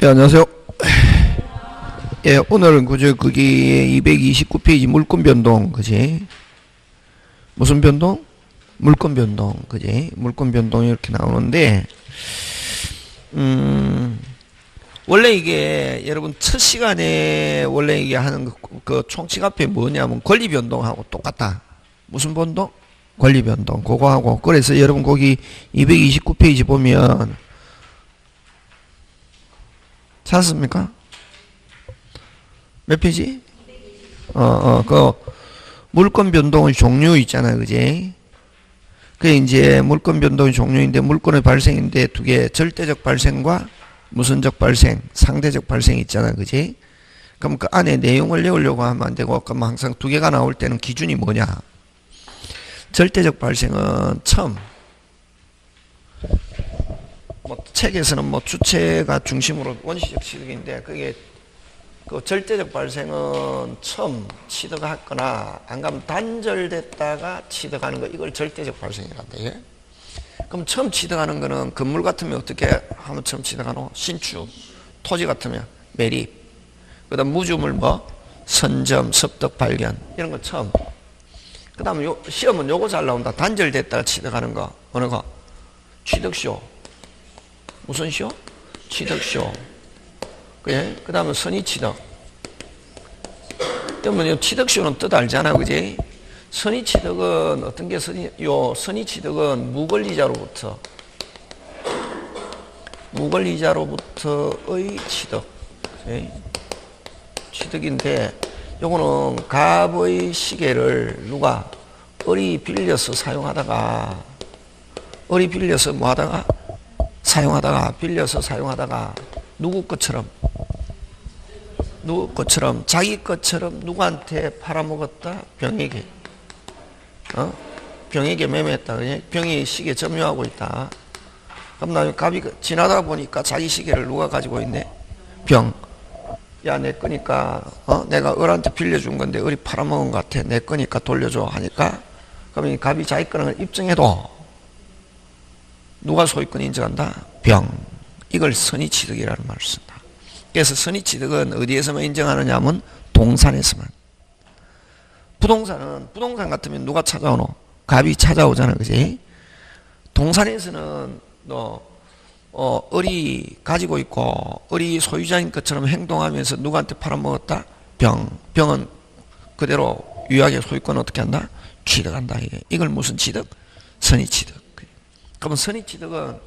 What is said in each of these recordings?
예, 안녕하세요. 예, 오늘은 그저 그게 229페이지 물권 변동, 그지? 무슨 변동? 물권 변동, 그지? 물권 변동이 이렇게 나오는데, 원래 이게 여러분 첫 시간에 원래 이게 하는 그 총칙 앞에 뭐냐면 권리 변동하고 똑같다. 무슨 변동? 권리 변동. 그거 하고. 그래서 여러분 거기 229페이지 보면 찾았습니까? 몇 페이지? 그 물권 변동의 종류 있잖아요, 그지? 그게 이제 물권 변동의 종류인데 물권의 발생인데 두 개, 절대적 발생과 무선적 발생, 상대적 발생이 있잖아요, 그지? 그럼 그 안에 내용을 외우려고 하면 안 되고, 그럼 항상 두 개가 나올 때는 기준이 뭐냐? 절대적 발생은 처음, 책에서는 주체가 중심으로 원시적 취득인데, 그게 그 절대적 발생은 처음 취득하거나 안 가면 단절됐다가 취득하는 거, 이걸 절대적 발생이란다. 예? 그럼 처음 취득하는 거는 건물 같으면 어떻게 하면 처음 취득하노? 신축. 토지 같으면 매립. 그 다음 무주물 선점, 습득, 발견. 이런 거 처음. 그 다음에 시험은 요거 잘 나온다. 단절됐다가 취득하는 거. 어느 거? 취득쇼. 무슨 쇼? 취득쇼. 그래? 그 다음에 선의취득. 그러면 취득쇼는 뜻 알잖아, 그지? 선의취득은 어떤 게 선의취득은 무권리자로부터의 취득. 그치? 취득인데, 요거는 갑의 시계를 누가 을이 빌려서 사용하다가, 빌려서 사용하다가, 누구 것처럼, 자기 것처럼 누구한테 팔아먹었다? 병에게. 병에게 매매했다. 병이 시계 점유하고 있다. 그럼 나중에 갑이 지나다 보니까 자기 시계를 누가 가지고 있네? 병. 야, 내 거니까, 내가 을한테 빌려준 건데 을이 팔아먹은 것 같아. 내 거니까 돌려줘. 하니까, 그럼 이 갑이 자기 거는 입증해도 누가 소유권 인정한다? 병. 이걸 선의취득이라는 말을 쓴다. 그래서 선의취득은 어디에서만 인정하느냐 하면 동산에서만. 부동산 같으면 누가 찾아오노? 갑이 찾아오잖아, 그지? 동산에서는 을이 가지고 있고 을이 소유자인 것처럼 행동하면서 누구한테 팔아먹었다? 병은 그대로 유약의 소유권을 어떻게 한다? 취득한다. 이걸 무슨 취득? 선의취득. 그러면 선의취득은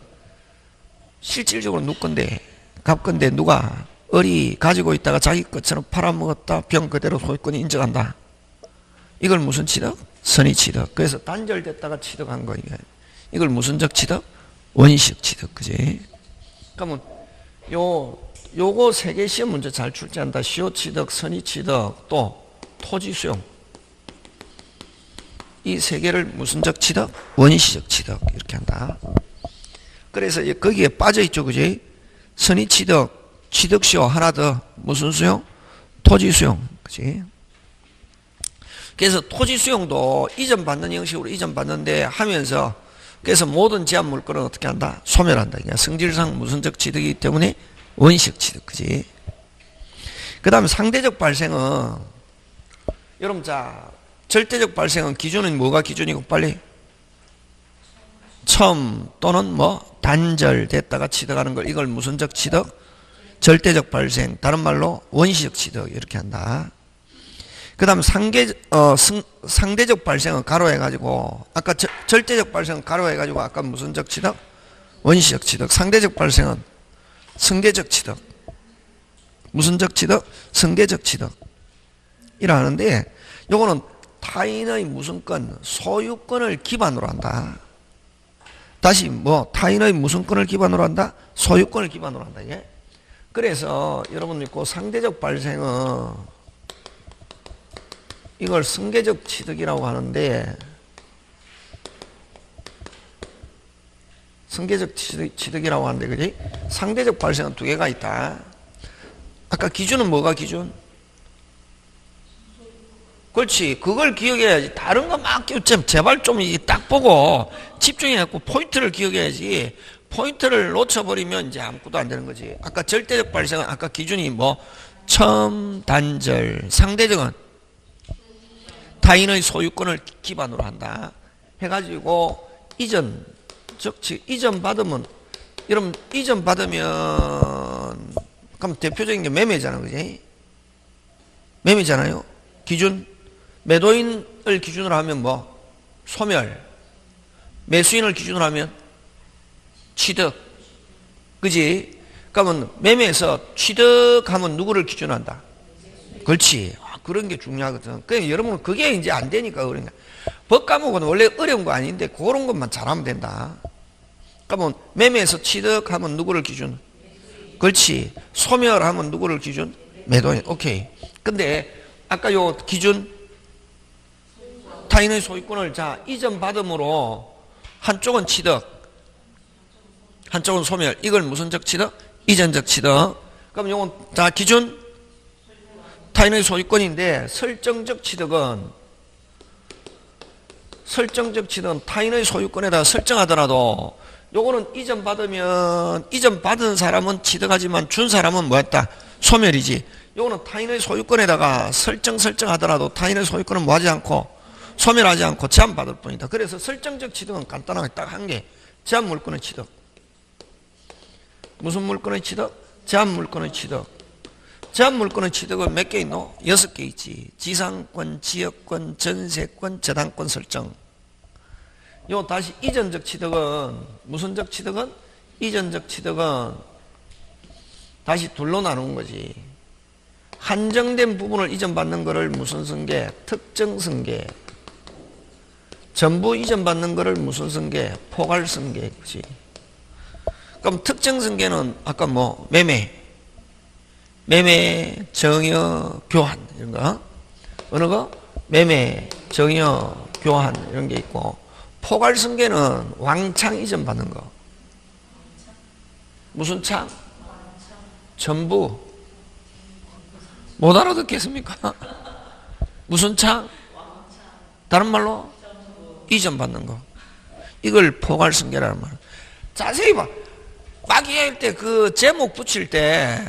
실질적으로 누구 건데? 갑 건데 누가? 을이 가지고 있다가 자기 것처럼 팔아먹었다. 병 그대로 소유권이 인정한다. 이걸 무슨 취득? 선의취득. 그래서 단절됐다가 취득한 거. 이걸 무슨적 취득? 원시적 취득. 그지? 그러면 요거 세 개 시험 문제 잘 출제한다. 시효취득, 선의취득, 또 토지수용. 이 세 개를 무슨적 취득? 원시적 취득. 이렇게 한다. 그래서 거기에 빠져있죠. 그지? 선의취득, 취득시효 하나 더. 무슨 수용? 토지수용. 그지? 그래서 토지수용도 이전받는 형식으로 이전받는데 하면서 그래서 모든 제한 물건은 어떻게 한다? 소멸한다. 그러니까 성질상 무슨적 취득이기 때문에 원시적 취득. 그지? 그 다음에 상대적 발생은 여러분 자 절대적 발생은 기준은 뭐가 기준이고 빨리 처음 또는 단절됐다가 취득하는 걸 이걸 무슨적 취득? 절대적 발생. 다른 말로 원시적 취득. 이렇게 한다. 그 다음 상대적 발생은 가로 해가지고 아까 절대적 발생은 가로 해가지고 아까 무슨적 취득? 원시적 취득. 상대적 발생은 승계적 취득. 무슨적 취득? 승계적 취득. 이라 하는데 요거는 타인의 무슨 건? 소유권을 기반으로 한다. 다시 타인의 무슨 권을 기반으로 한다? 소유권을 기반으로 한다. 예? 그래서 여러분 있고 상대적 발생은 이걸 승계적 취득이라고 하는데 승계적 취득이라고 하는데 그지? 상대적 발생은 두 개가 있다. 아까 기준은 뭐가 기준? 그렇지. 그걸 기억해야지. 다른 거 막 제발 좀 딱 보고 집중해갖고 포인트를 기억해야지. 포인트를 놓쳐버리면 이제 아무것도 안 되는 거지. 아까 절대적 발생은 아까 기준이 뭐 첨, 단절, 상대적은 타인의 소유권을 기반으로 한다. 해가지고 이전, 즉 이전 받으면 여러분 이전 받으면 그럼 대표적인 게 매매잖아, 그지? 매매잖아요. 기준 매도인을 기준으로 하면 뭐 소멸, 매수인을 기준으로 하면 취득, 그지? 그러면 매매에서 취득하면 누구를 기준으로 한다? 그렇지. 그런 게 중요하거든. 그러니까 여러분은 그게 이제 안 되니까 그러니까 법 과목은 원래 어려운 거 아닌데 그런 것만 잘하면 된다. 그러면 매매에서 취득하면 누구를 기준? 그렇지. 소멸하면 누구를 기준? 매도인. 오케이. 근데 아까 요 기준 타인의 소유권을 자 이전 받음으로 한쪽은 취득, 한쪽은 소멸. 이걸 무슨적 취득? 이전적 취득. 그럼 요건 자 기준 타인의 소유권인데 설정적 취득은 타인의 소유권에다 설정하더라도 요거는 이전 받으면 이전 받은 사람은 취득하지만 준 사람은 뭐였다? 소멸이지. 요거는 타인의 소유권에다가 설정하더라도 타인의 소유권은 뭐하지 않고 소멸하지 않고 제한받을 뿐이다. 그래서 설정적 취득은 간단하게 딱 한 개. 제한물권의 취득. 무슨 물권의 취득? 제한물권의 취득. 제한물권의 취득은 몇 개 있노? 6개 있지. 지상권, 지역권, 전세권, 저당권 설정. 요 다시 이전적 취득은 무슨적 취득은? 이전적 취득은 다시 둘로 나누는 거지. 한정된 부분을 이전받는 거를 무슨 승계? 특정 승계. 전부 이전받는 거를 무슨 승계? 포괄 승계. 그치? 그럼 특정 승계는 아까 뭐 매매, 정여, 교환 이런 거. 어느 거? 매매, 정여, 교환 이런 게 있고 포괄 승계는 왕창 이전 받는 거. 무슨 창? 전부. 못 알아듣겠습니까? 무슨 창? 다른 말로 이전 받는 거. 이걸 포괄 승계라는 말. 자세히 봐. 과기할 때 그 제목 붙일 때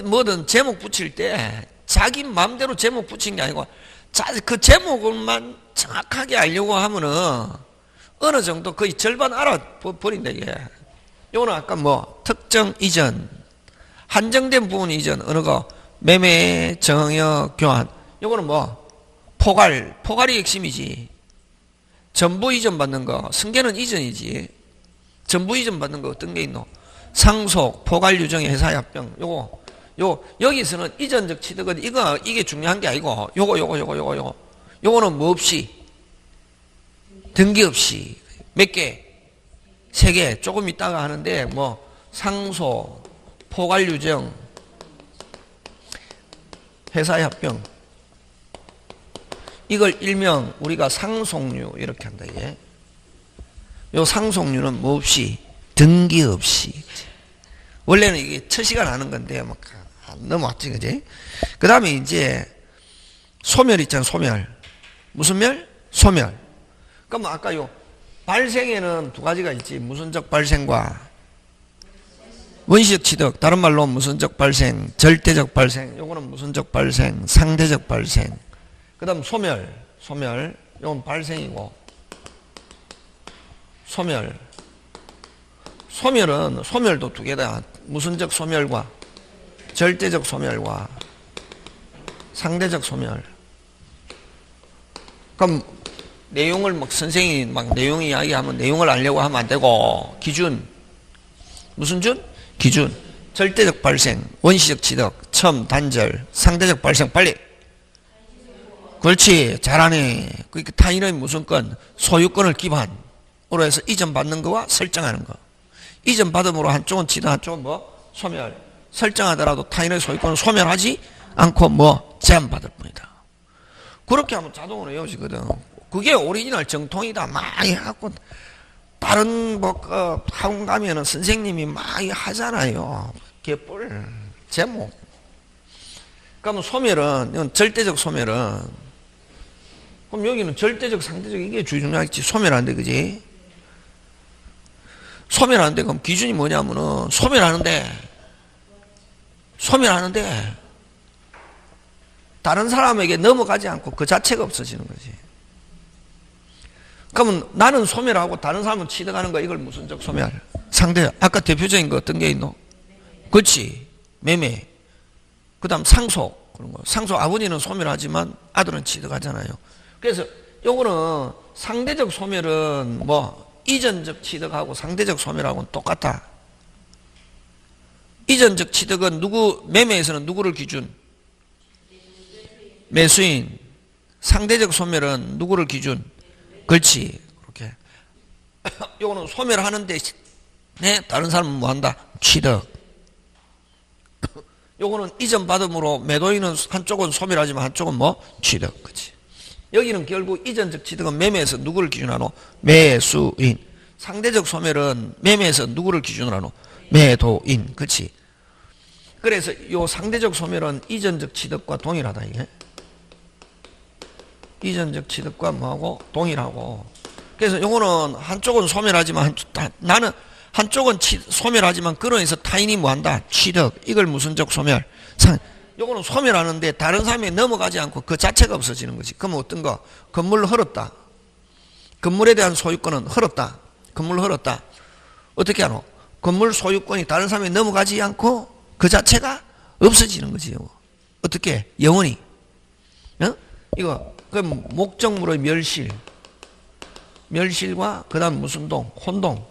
뭐든 제목 붙일 때 자기 마음대로 제목 붙인 게 아니고 그 제목만 정확하게 알려고 하면은 어느 정도 거의 절반 알아버린다 이게. 요거는 아까 뭐 특정 이전, 한정된 부분 이전, 어느 거 매매, 정여, 교환. 요거는 뭐 포괄이 핵심이지. 전부 이전 받는 거, 승계는 이전이지. 전부 이전 받는 거 어떤 게 있노? 상속, 포괄 유정의 회사의 합병. 여기서는 이전적 취득은 이게 중요한 게 아니고 요거는 뭐 없이 등기 없이 몇 개? 3개. 조금 있다가 하는데 뭐 상속, 포괄 유정, 회사의 합병. 이걸 일명 우리가 상속류 이렇게 한다 이게. 요 상속류는 뭐 없이 등기 없이. 원래는 이게 처시가 나는 건데 막 넘어왔지 그지? 그 다음에 이제 소멸 있잖아. 소멸. 무슨 멸? 소멸. 그럼 아까 요 발생에는 두 가지가 있지. 무슨적 발생과 원시적 취득. 다른 말로 무슨적 발생, 절대적 발생. 요거는 무슨적 발생, 상대적 발생. 그 다음 소멸. 요건 발생이고 소멸은 소멸도 두 개다. 무슨적 소멸과 절대적 소멸과 상대적 소멸. 그럼 내용을 막 선생이 막 내용 이야기하면 내용을 알려고 하면 안 되고 기준. 무슨 준? 기준. 절대적 발생, 원시적 취득, 첨, 단절, 상대적 발생. 빨리. 그렇지. 잘하네. 그러니까 타인의 무슨 건? 소유권을 기반으로 해서 이전받는 거와 설정하는 거. 이전받음으로 한쪽은 취득, 한쪽은 뭐? 소멸. 설정하더라도 타인의 소유권을 소멸하지 않고 뭐? 제한받을 뿐이다. 그렇게 하면 자동으로 외워지거든. 그게 오리지널 정통이다. 많이 하고 다른 뭐 학원 가면은 선생님이 많이 하잖아요. 개뿔 제목. 그러면 소멸은 이건 절대적 소멸은 그럼 여기는 절대적 상대적 이게 중요하겠지. 소멸한데 그지? 소멸하는데 그럼 기준이 뭐냐면은 소멸하는데 다른 사람에게 넘어가지 않고 그 자체가 없어지는 거지. 그러면 나는 소멸하고 다른 사람은 취득하는 거, 이걸 무슨적 소멸? 상대. 아까 대표적인 거 어떤 게 있노? 그렇지. 매매. 그 다음 상속. 그런 거. 상속, 아버지는 소멸하지만 아들은 취득하잖아요. 그래서 요거는 상대적 소멸은 뭐 이전적 취득하고 상대적 소멸하고는 똑같다. 이전적 취득은 매매에서는 누구를 기준? 매수인. 상대적 소멸은 누구를 기준? 그렇지. 그렇게. 요거는 소멸하는데, 네, 다른 사람은 뭐 한다? 취득. 요거는 이전 받음으로 매도인은 한쪽은 소멸하지만 한쪽은 뭐? 취득. 그렇지. 여기는 결국 이전적 취득은 매매에서 누구를 기준하노? 매수인. 상대적 소멸은 매매에서 누구를 기준으로 하노? 매도인. 그렇지. 그래서 요 상대적 소멸은 이전적 취득과 동일하다, 이게. 이전적 취득과 뭐하고? 동일하고. 그래서 요거는 한쪽은 소멸하지만 나는 한쪽은 소멸하지만 그러면서 타인이 뭐한다? 취득. 이걸 무슨적 소멸? 요거는 소멸하는데 다른 사람이 넘어가지 않고 그 자체가 없어지는 거지. 그러면 어떤 거? 건물을 헐었다. 건물에 대한 소유권은 헐었다. 건물을 헐었다. 어떻게 하노? 건물 소유권이 다른 사람이 넘어가지 않고 그 자체가 없어지는 거지. 어떻게? 영원히. 어? 이거 그 목적물의 멸실과 그 다음 무슨 동? 혼동.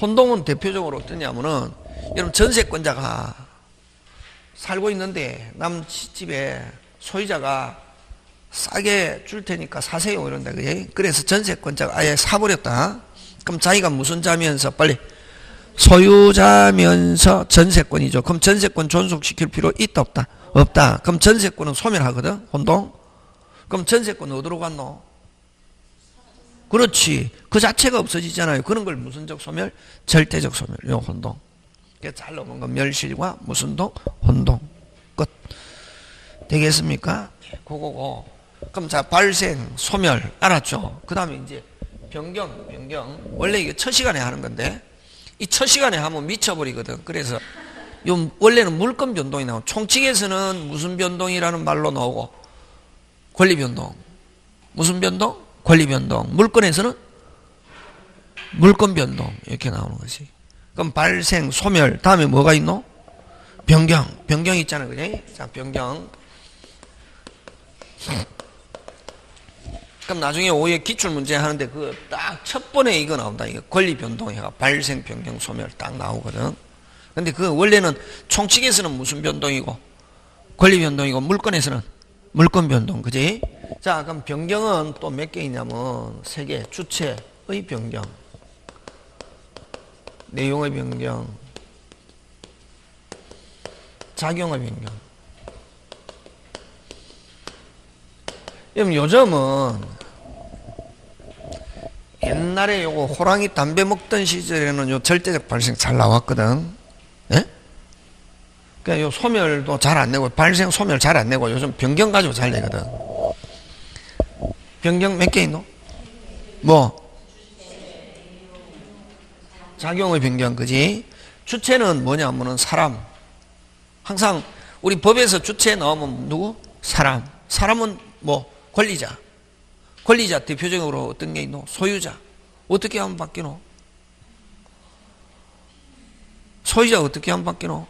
혼동은 대표적으로 어떠냐면은 여러분 전세권자가 살고 있는데 남 집에 소유자가 싸게 줄 테니까 사세요 이런다. 그지? 그래서 전세권자가 아예 사버렸다. 그럼 자기가 무슨 자면서 빨리 소유자면서 전세권이죠. 그럼 전세권 존속시킬 필요 있다 없다? 없다. 그럼 전세권은 소멸하거든. 혼동. 그럼 전세권 어디로 갔노? 그렇지. 그 자체가 없어지잖아요. 그런 걸 무슨적 소멸? 절대적 소멸. 요 혼동. 잘 넘은 건 멸실과 무슨 동? 혼동. 끝. 되겠습니까? 그거고. 그럼 자, 발생, 소멸. 알았죠? 그 다음에 이제 변경. 원래 이게 첫 시간에 하는 건데, 이 첫 시간에 하면 미쳐버리거든. 그래서 요 원래는 물권 변동이 나오고, 총칙에서는 무슨 변동이라는 말로 나오고, 권리 변동. 무슨 변동? 권리 변동. 물권에서는 물권 변동. 이렇게 나오는 거지. 그럼 발생, 소멸. 다음에 뭐가 있노? 변경. 변경 있잖아. 그지? 자, 변경. 그럼 나중에 오후에 기출문제 하는데 그 딱 첫 번에 이거 나온다. 이거 권리 변동해가 발생, 변경, 소멸 딱 나오거든. 근데 그 원래는 총칙에서는 무슨 변동이고 권리 변동이고 물권에서는 물권 변동. 그지? 자, 그럼 변경은 또 몇 개 있냐면 3개. 주체의 변경, 내용의 변경, 작용의 변경. 요즘은 옛날에 요거 호랑이 담배 먹던 시절에는 요 절대적 발생 잘 나왔거든. 예? 그러니까 요 소멸도 잘 안 내고 발생 소멸 잘 안 내고 요즘 변경 가지고 잘 내거든. 변경 몇 개 있노? 뭐? 작용의 변경, 그지? 주체는 뭐냐면은 사람. 항상 우리 법에서 주체 넣으면 누구? 사람. 사람은 뭐? 권리자. 권리자 대표적으로 어떤 게 있노? 소유자. 어떻게 하면 바뀌노? 소유자 어떻게 하면 바뀌노?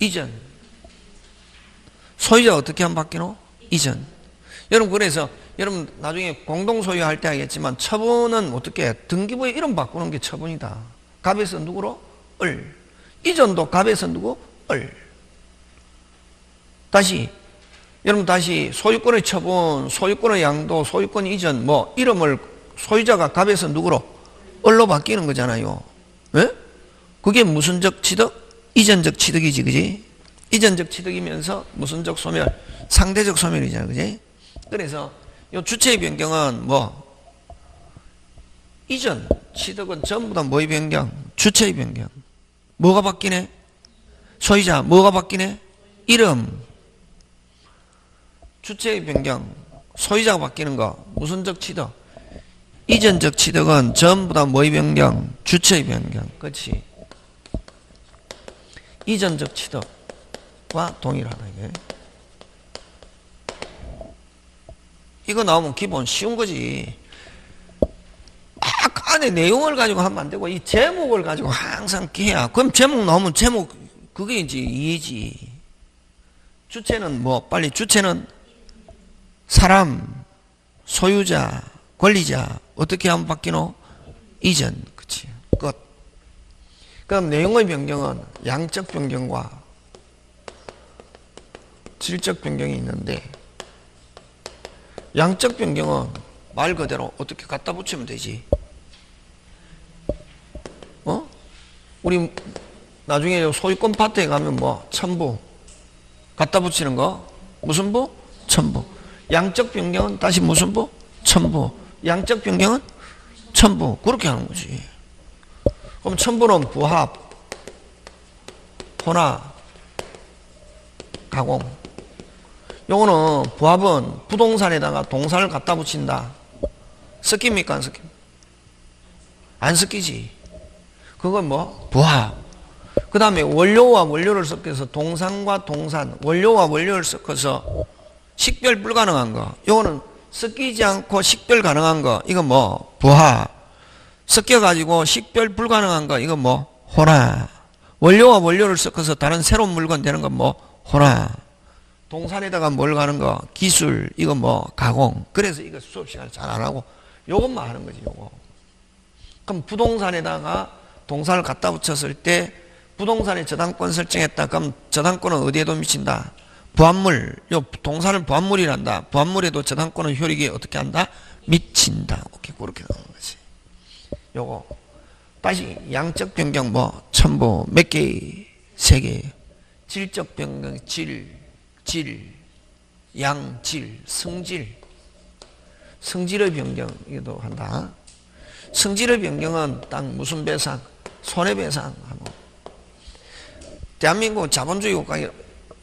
이전. 소유자 어떻게 하면 바뀌노? 이전. 여러분 그래서 여러분 나중에 공동 소유할 때 하겠지만 처분은 어떻게 등기부에 이름 바꾸는 게 처분이다. 갑에서 누구로? 을. 이전도 갑에서 누구? 을. 다시 여러분 다시 소유권의 처분, 소유권의 양도, 소유권 이전 뭐 이름을 소유자가 갑에서 누구로? 을로 바뀌는 거잖아요. 예? 그게 무슨적 취득? 이전적 취득이지, 그지? 이전적 취득이면서 무슨적 소멸? 상대적 소멸이잖아, 그지? 그래서 요 주체의 변경은 뭐 이전 취득은 전부 다 뭐의 변경? 주체의 변경. 뭐가 바뀌네? 소유자. 뭐가 바뀌네? 이름. 주체의 변경. 소유자가 바뀌는 거. 무슨적 취득? 이전적 취득은 전부 다 뭐의 변경? 주체의 변경. 그렇지? 이전적 취득과 동일하다 이게. 이거 나오면 기본 쉬운 거지. 막 안에 내용을 가지고 하면 안 되고 이 제목을 가지고 항상 해야. 그럼 제목 나오면 제목 그게 이제 이해지. 주체는 뭐 빨리 주체는 사람, 소유자, 권리자 어떻게 하면 바뀌노? 이전. 그치? 끝. 그럼 내용의 변경은 양적 변경과 질적 변경이 있는데 양적 변경은 말 그대로 어떻게 갖다 붙이면 되지. 우리 나중에 소유권 파트에 가면 뭐 첨부 갖다 붙이는 거 무슨 부? 첨부. 양적 변경은 다시 무슨 부? 첨부. 양적 변경은 첨부. 그렇게 하는 거지. 그럼 첨부는 부합, 혼합, 가공. 요거는 부합은 부동산에다가 동사를 갖다 붙인다. 섞입니까? 안 섞입니까? 안 섞이지. 그건 뭐? 부합. 그 다음에 원료와 원료를 섞어서 동산과 동산, 원료와 원료를 섞어서 식별 불가능한 거. 요거는 섞이지 않고 식별 가능한 거. 이건 뭐? 부합. 섞여가지고 식별 불가능한 거. 이건 뭐? 혼합. 원료와 원료를 섞어서 다른 새로운 물건 되는 건 뭐? 혼합. 동산에다가 뭘 가는 거? 기술. 이건 뭐? 가공. 그래서 이거 수업 시간에 잘 안 하고 요것만 하는 거지, 요거. 그럼 부동산에다가 동산을 갖다 붙였을 때 부동산에 저당권 설정했다. 그럼 저당권은 어디에도 미친다? 부합물. 요 동산을 부합물이란다. 부합물에도 저당권은 효력이 어떻게 한다? 미친다. 오케이, 그렇게 나오는 거지. 요거. 다시 양적 변경 뭐 첨부 몇 개? 세 개. 질적 변경 질, 양, 질, 성질. 성질의 변경이기도 한다. 성질의 변경은 딱 무슨 배상? 손해배상하고. 대한민국 자본주의 국가에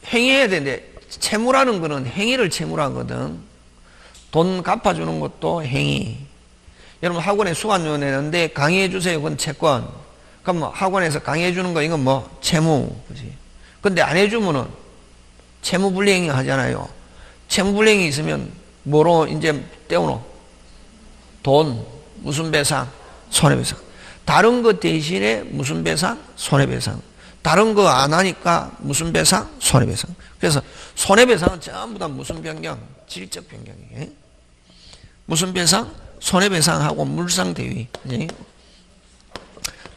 행위해야 되는데 채무라는 거는 행위를 채무라거든. 돈 갚아주는 것도 행위. 여러분 학원에 수강료 내는데 강의해 주세요. 그건 채권. 그럼 뭐 학원에서 강의해 주는 거 이건 뭐 채무. 그지? 근데 안 해주면은 채무불이행위 하잖아요. 채무불이행위 있으면 뭐로 이제 떼우노? 돈. 무슨 배상? 손해배상. 다른 것 대신에 무슨 배상? 손해배상. 다른 거 안 하니까 무슨 배상? 손해배상. 그래서 손해배상은 전부 다 무슨 변경? 질적 변경이에요. 무슨 배상? 손해배상하고 물상대위.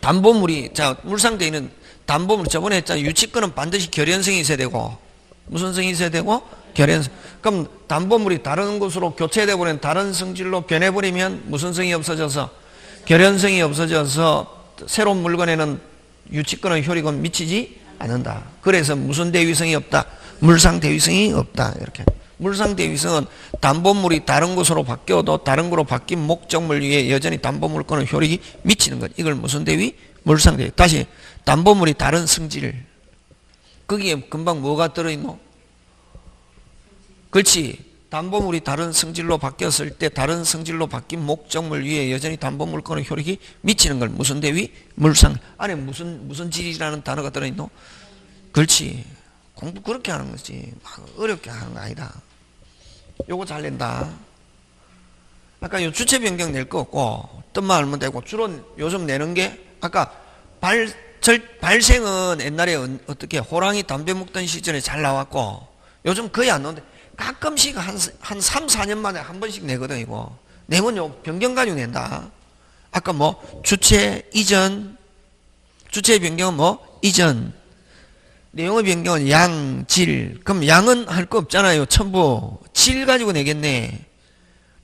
담보물이, 자, 물상대위는 담보물, 저번에 했잖아요. 유치권은 반드시 결연성이 있어야 되고, 무슨 성이 있어야 되고? 결연성. 그럼 담보물이 다른 곳으로 교체되어 버리면 다른 성질로 변해버리면 무슨 성이 없어져서? 결연성이 없어져서 새로운 물건에는 유치권의 효력은 미치지 않는다. 그래서 무슨 대위성이 없다? 물상 대위성이 없다. 이렇게. 물상 대위성은 담보물이 다른 곳으로 바뀌어도 다른 곳으로 바뀐 목적물 위에 여전히 담보물권의 효력이 미치는 것. 이걸 무슨 대위? 물상 대위. 다시 담보물이 다른 성질. 거기에 금방 뭐가 들어있노? 그렇지. 담보물이 다른 성질로 바뀌었을 때 다른 성질로 바뀐 목적물 위에 여전히 담보물권의 효력이 미치는 걸 무슨 대위? 물상. 안에 무슨 질이라는 단어가 들어있노? 그렇지. 공부 그렇게 하는 거지. 막 어렵게 하는 거 아니다. 요거 잘 낸다. 아까 요 주체 변경 낼 거 없고 뜻만 알면 되고 주로 요즘 내는 게 아까 발생은 옛날에 어떻게 호랑이 담배 먹던 시절에 잘 나왔고 요즘 거의 안 나오는데 가끔씩 한 3, 4년 만에 한 번씩 내거든, 이거. 내면 요 변경 가지고 낸다. 아까 뭐, 주체, 이전, 주체의 변경은 뭐, 이전. 내용의 변경은 양, 질. 그럼 양은 할 거 없잖아요, 첨부. 질 가지고 내겠네.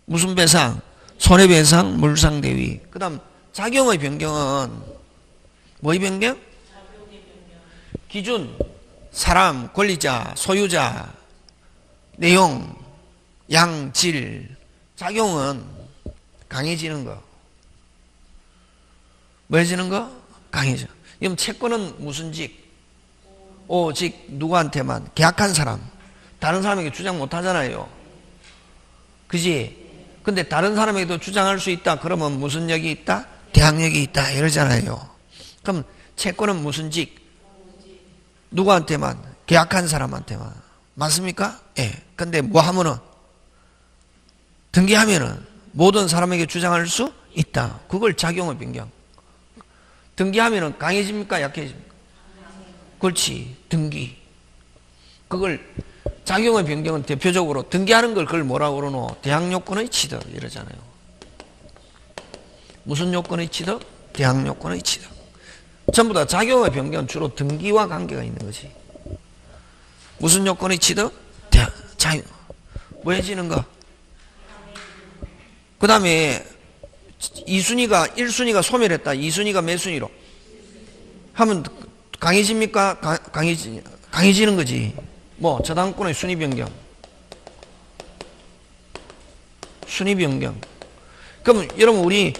무슨 배상? 손해배상, 물상대위. 그 다음, 작용의 변경은, 뭐의 변경? 기준, 사람, 권리자, 소유자, 내용, 양, 질, 작용은 강해지는 거. 뭐해지는 거? 강해져. 그럼 채권은 무슨 직? 오직 누구한테만? 계약한 사람. 다른 사람에게 주장 못 하잖아요. 그지? 근데 다른 사람에게도 주장할 수 있다. 그러면 무슨 역이 있다? 대항력이 있다. 이러잖아요. 그럼 채권은 무슨 직? 누구한테만? 계약한 사람한테만. 맞습니까? 예. 근데 뭐 하면은? 등기하면은 모든 사람에게 주장할 수 있다. 그걸 작용의 변경. 등기하면은 강해집니까? 약해집니까? 그렇지. 등기. 그걸 작용의 변경은 대표적으로 등기하는 걸 그걸 뭐라고 그러노? 대항요건의 취득 이러잖아요. 무슨 요건의 취득? 대항요건의 취득. 전부 다 작용의 변경은 주로 등기와 관계가 있는 거지. 무슨 요건의 취득? 자유. 뭐 해지는 거? 그 다음에 1순위가 소멸했다. 2순위가 몇 순위로? 하면 강해집니까? 강해지는 거지. 뭐 저당권의 순위 변경. 순위 변경. 그럼 여러분 우리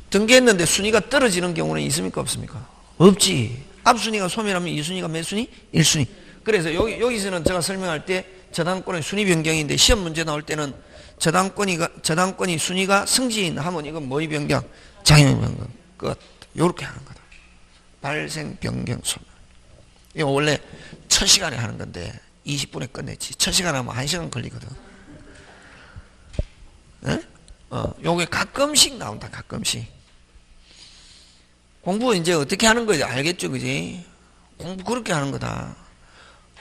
등기했는데 순위가 떨어지는 경우는 있습니까? 없습니까? 없지. 앞순위가 소멸하면 2순위가 몇 순위? 1순위. 그래서 여기서는 제가 설명할 때 저당권의 순위 변경인데 시험 문제 나올 때는 저당권이 순위가 승진하면 이건 뭐의 변경? 장애 변경. 끝. 요렇게 하는 거다. 발생 변경 소멸. 이거 원래 1000시간에 하는 건데 20분에 끝냈지. 1000시간 하면 1시간 걸리거든. 에? 요게 가끔씩 나온다. 가끔씩. 공부 이제 어떻게 하는 거지? 알겠죠? 그지? 공부 그렇게 하는 거다.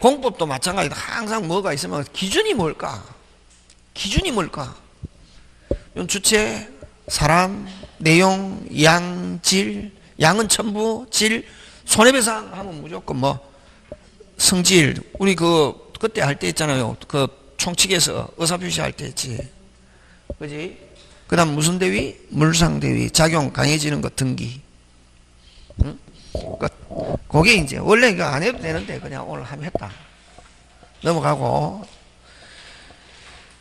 공법도 마찬가지다. 항상 뭐가 있으면 기준이 뭘까? 기준이 뭘까? 주체, 사람, 내용, 양, 질. 양은 첨부, 질, 손해배상 하면 무조건 뭐 성질. 우리 그때 할 때 있잖아요. 그 총칙에서 의사표시 할 때 했지. 그지? 그 다음 무슨 대위? 물상대위. 작용 강해지는 거 등기. 응? 그러니까 그게 이제 원래 이거 안 해도 되는데 그냥 오늘 하면 했다. 넘어가고.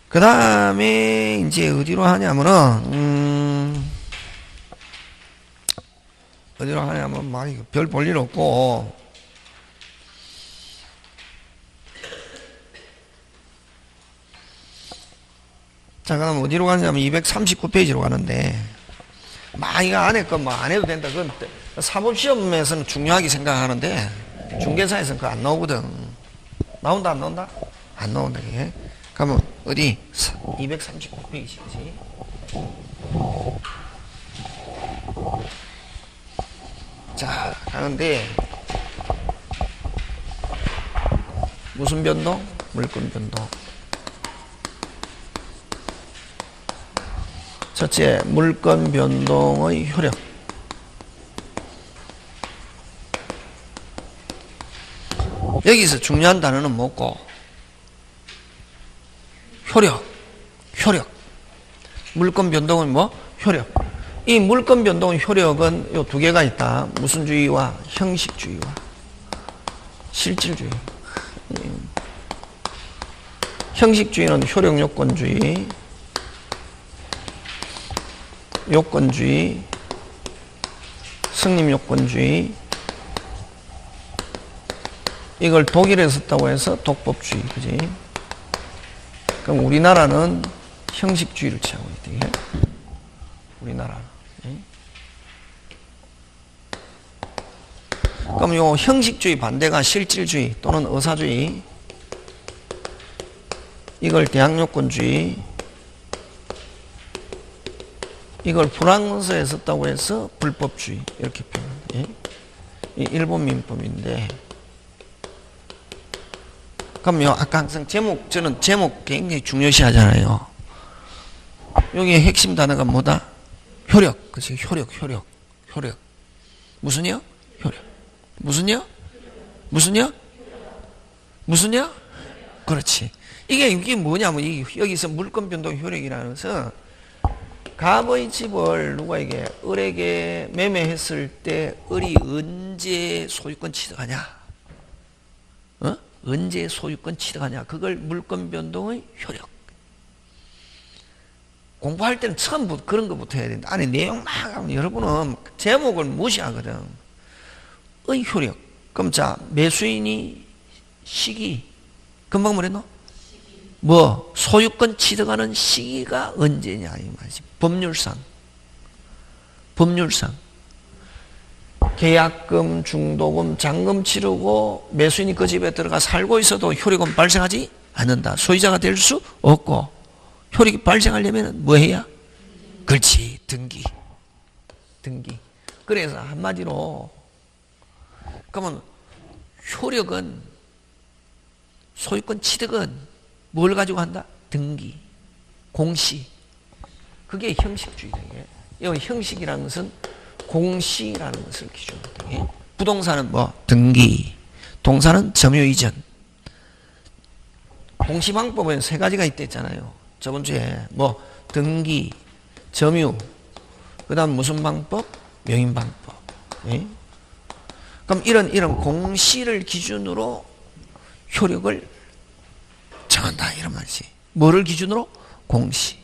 그 다음에 이제 어디로 하냐면은, 어디로 하냐면 많이 별 볼 일 없고, 자, 그럼 어디로 가냐면 239페이지로 가는데, 이거 안에 거 뭐 안 해도 된다. 그건 사법시험에서는 중요하게 생각하는데, 중개사에서는 그거 안 나오거든. 나온다, 안 나온다? 안 나온다, 이게. 그러면 어디? 239페이지, 그지? 자, 가는데, 무슨 변동? 물권 변동. 첫째, 물권 변동의 효력. 여기서 중요한 단어는 뭐고? 효력. 물권 변동은 뭐? 효력. 이 물권 변동 효력은 요 두 개가 있다. 무슨 주의와 형식주의와 실질주의. 형식주의는 효력 요건주의, 승림 요건주의. 이걸 독일에 썼다고 해서 독법주의, 그지? 그럼 우리나라는 형식주의를 취하고 있대. 우리나라. 그럼 요 형식주의 반대가 실질주의 또는 의사주의. 이걸 대항요건주의. 이걸 프랑스에 썼다고 해서 불법주의. 이렇게 표현해. 이 일본 민법인데. 그럼요, 아까 항상 저는 제목 굉장히 중요시 하잖아요. 여기에 핵심 단어가 뭐다? 효력. 그치? 효력. 무슨요? 효력. 무슨요? 그렇지. 이게 뭐냐면, 여기서 물권 변동 효력이라는 것은, 갑의 집을 누가 을에게 매매했을 때, 을이 언제 소유권 취득하냐? 언제 소유권 취득하냐? 그걸 물권 변동의 효력. 공부할 때는 처음부터 그런 것부터 해야 된다. 안에 내용 막 하면 여러분은 제목을 무시하거든. 의 효력. 그럼 자, 매수인이 시기. 금방 뭐랬노? 뭐 소유권 취득하는 시기가 언제냐 이 말이지. 법률상 계약금, 중도금, 잔금 치르고 매수인이 그 집에 들어가 살고 있어도 효력은 발생하지 않는다. 소유자가 될 수 없고 효력이 발생하려면 뭐 해야? 그렇지, 등기. 그래서 한마디로 그러면 효력은, 소유권 취득은 뭘 가지고 한다? 등기, 공시. 그게 형식주의다. 이 형식이라는 것은 공시라는 것을 기준으로 해. 부동산은 뭐? 등기. 동산은 점유이전. 공시방법은 세 가지가 있댔잖아요. 저번 주에 뭐 등기, 점유, 그 다음 무슨 방법? 명인방법. 예? 그럼 이런 공시를 기준으로 효력을 정한다 이런 말이지. 뭐를 기준으로? 공시.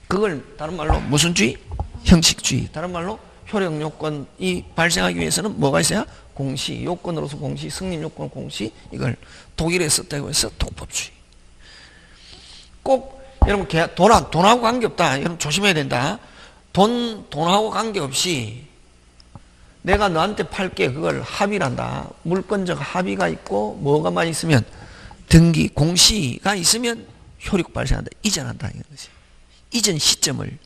그걸 다른 말로 무슨 주의? 형식주의. 다른 말로 효력 요건이 발생하기 위해서는 뭐가 있어야? 공시. 요건으로서 공시, 승립 요건 공시. 이걸 독일에 썼다고 해서 독법주의. 꼭 여러분 돈하고 관계없다. 여러분 조심해야 된다. 돈하고 관계없이 내가 너한테 팔게 그걸 합의란다. 물권적 합의가 있고 뭐가만 있으면 등기, 공시가 있으면 효력 발생한다. 이전한다. 이런 거지. 이전 시점을,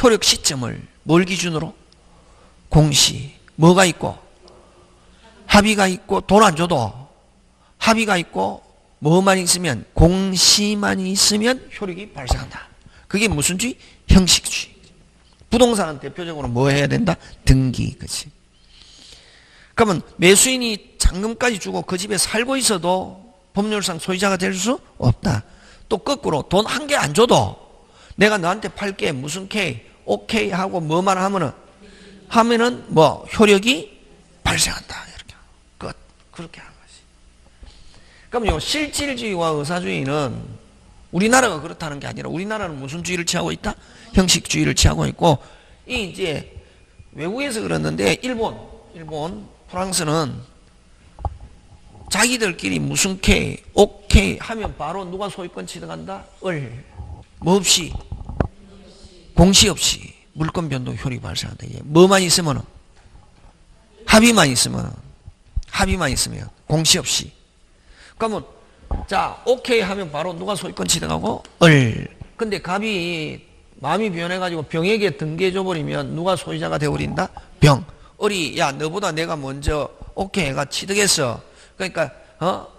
효력 시점을 뭘 기준으로? 공시. 뭐가 있고? 합의가 있고 돈 안 줘도 합의가 있고 뭐만 있으면, 공시만 있으면 효력이 발생한다. 그게 무슨 주의? 형식주의. 부동산은 대표적으로 뭐 해야 된다? 등기. 그치? 그러면 매수인이 잔금까지 주고 그 집에 살고 있어도 법률상 소유자가 될 수 없다. 또 거꾸로 돈 한 개 안 줘도 내가 너한테 팔게 무슨 K, 오케이 하고 뭐만 하면은 뭐 효력이 발생한다. 이렇게 끝. 그렇게 하는 거지. 그럼 요 실질주의와 의사주의는 우리나라가 그렇다는 게 아니라 우리나라는 무슨 주의를 취하고 있다? 형식주의를 취하고 있고, 이 이제 외국에서 그랬는데 일본, 프랑스는 자기들끼리 무슨 K, 오케이 하면 바로 누가 소유권 취득한다? 뭐 없이, 공시 없이 물권 변동 효력이 발생한다. 이게 뭐만 있으면, 합의만 있으면, 공시 없이. 그러면 자, 오케이 하면 바로 누가 소유권 취득하고? 근데 갑이 마음이 변해가지고 병에게 등기해줘버리면 누가 소유자가 되어버린다? 병. 야, 너보다 내가 먼저 오케이 해가 취득했어. 그러니까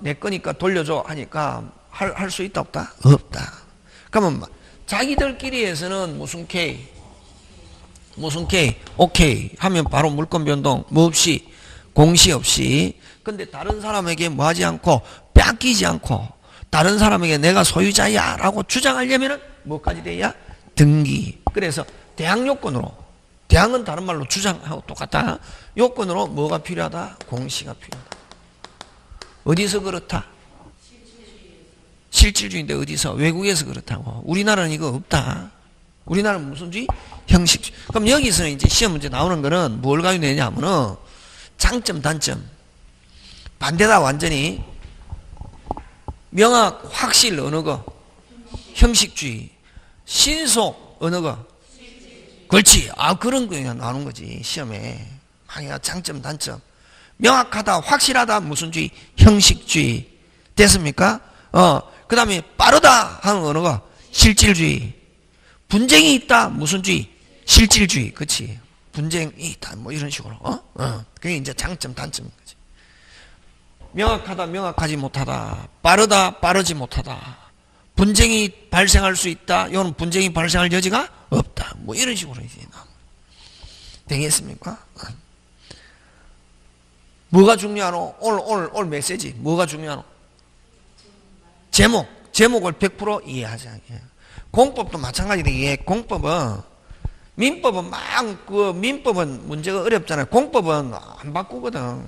내 거니까 돌려줘 하니까 할 수 있다 없다? 없다. 그러면 자기들끼리 해서는 무슨 K, 오케이 하면 바로 물권 변동 뭐 없이, 공시 없이. 근데 다른 사람에게 뭐 하지 않고, 뺏기지 않고 다른 사람에게 내가 소유자야 라고 주장하려면은 뭐까지 돼야? 등기. 그래서 대항 요건으로, 대항은 다른 말로 주장하고 똑같다. 요건으로 뭐가 필요하다? 공시가 필요하다. 어디서 그렇다? 실질주의인데 어디서? 외국에서 그렇다고. 우리나라는 이거 없다. 우리나라는 무슨 주의? 형식주의. 그럼 여기서 이제 시험 문제 나오는 거는 뭘 가지고 내냐면은 장점, 단점. 반대다 완전히. 명확, 확실 어느 거? 형식주의. 신속 어느 거? 그렇지. 그런 거 나오는 거지 시험에. 장점, 단점. 명확하다, 확실하다, 무슨 주의? 형식주의. 됐습니까? 그 다음에 빠르다 하는 어느 거? 실질주의. 분쟁이 있다, 무슨 주의? 실질주의. 그렇지. 분쟁이 있다, 뭐 이런 식으로. 그게 이제 장점, 단점. 명확하다, 명확하지 못하다. 빠르다, 빠르지 못하다. 분쟁이 발생할 수 있다. 이거는 분쟁이 발생할 여지가 없다. 뭐 이런 식으로 이제 되겠습니까? 뭐가 중요하노? 오늘 메시지 뭐가 중요하노? 제목을 100% 이해하자. 공법도 마찬가지인데, 공법은, 민법은 민법은 문제가 어렵잖아요. 공법은 안 바꾸거든.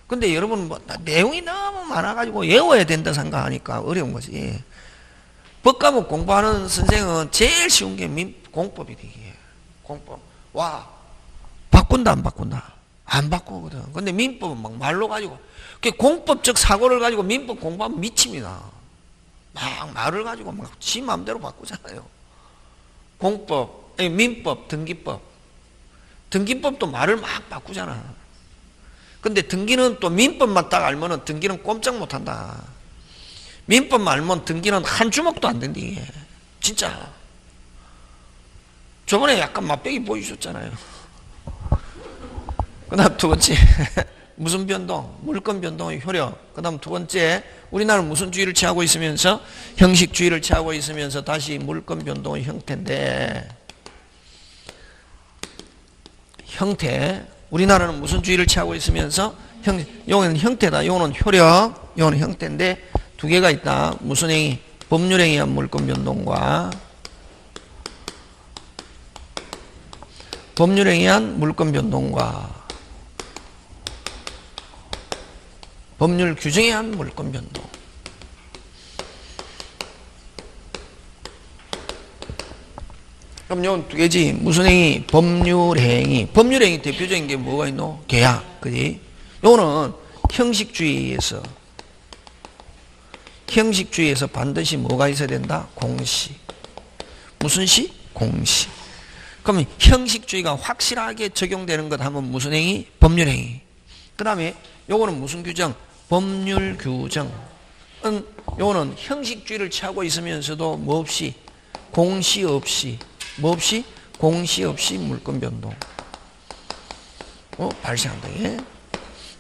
근데 여러분, 내용이 너무 많아가지고 외워야 된다 생각하니까 어려운 거지. 법 과목 공부하는 선생은 제일 쉬운 게 공법이 되게. 공법. 바꾼다, 안 바꾼다? 안 바꾸거든. 근데 민법은 막 말로 가지고, 공법적 사고를 가지고 민법 공부하면 미칩니다. 막 말을 가지고 막 지 마음대로 바꾸잖아요. 공법, 민법, 등기법. 등기법도 말을 막 바꾸잖아. 근데 등기는 또 민법만 딱 알면은 등기는 꼼짝 못 한다. 민법만 알면 등기는 한 주먹도 안 된다, 이게. 진짜. 저번에 약간 맛배기 보여주셨잖아요. 그 다음 두 번째. 무슨 변동? 물권 변동의 효력. 그 다음 두 번째. 우리나라는 무슨 주의를 취하고 있으면서? 형식주의를 취하고 있으면서 다시 물권 변동의 형태인데, 형태. 우리나라는 무슨 주의를 취하고 있으면서? 요거는 형태다. 요거는 효력. 요거는 형태인데, 두 개가 있다. 무슨 행위? 법률행위에 의한 물권 변동과 법률행위에 의한 물권 변동과 법률 규정에 의한 물권 변동. 그럼 요건 두 개지. 무슨 행위? 법률행위. 법률행위 대표적인 게 뭐가 있노? 계약. 그지? 요거는 형식주의에서 반드시 뭐가 있어야 된다? 공식. 무슨 시? 공식. 그러면 형식주의가 확실하게 적용되는 것 하면 무슨 행위? 법률행위. 그 다음에 요거는 무슨 규정? 법률 규정. 요거는 형식주의를 취하고 있으면서도 뭐 없이? 공시 없이. 뭐 없이? 공시 없이 물권 변동. 발생한다. 예?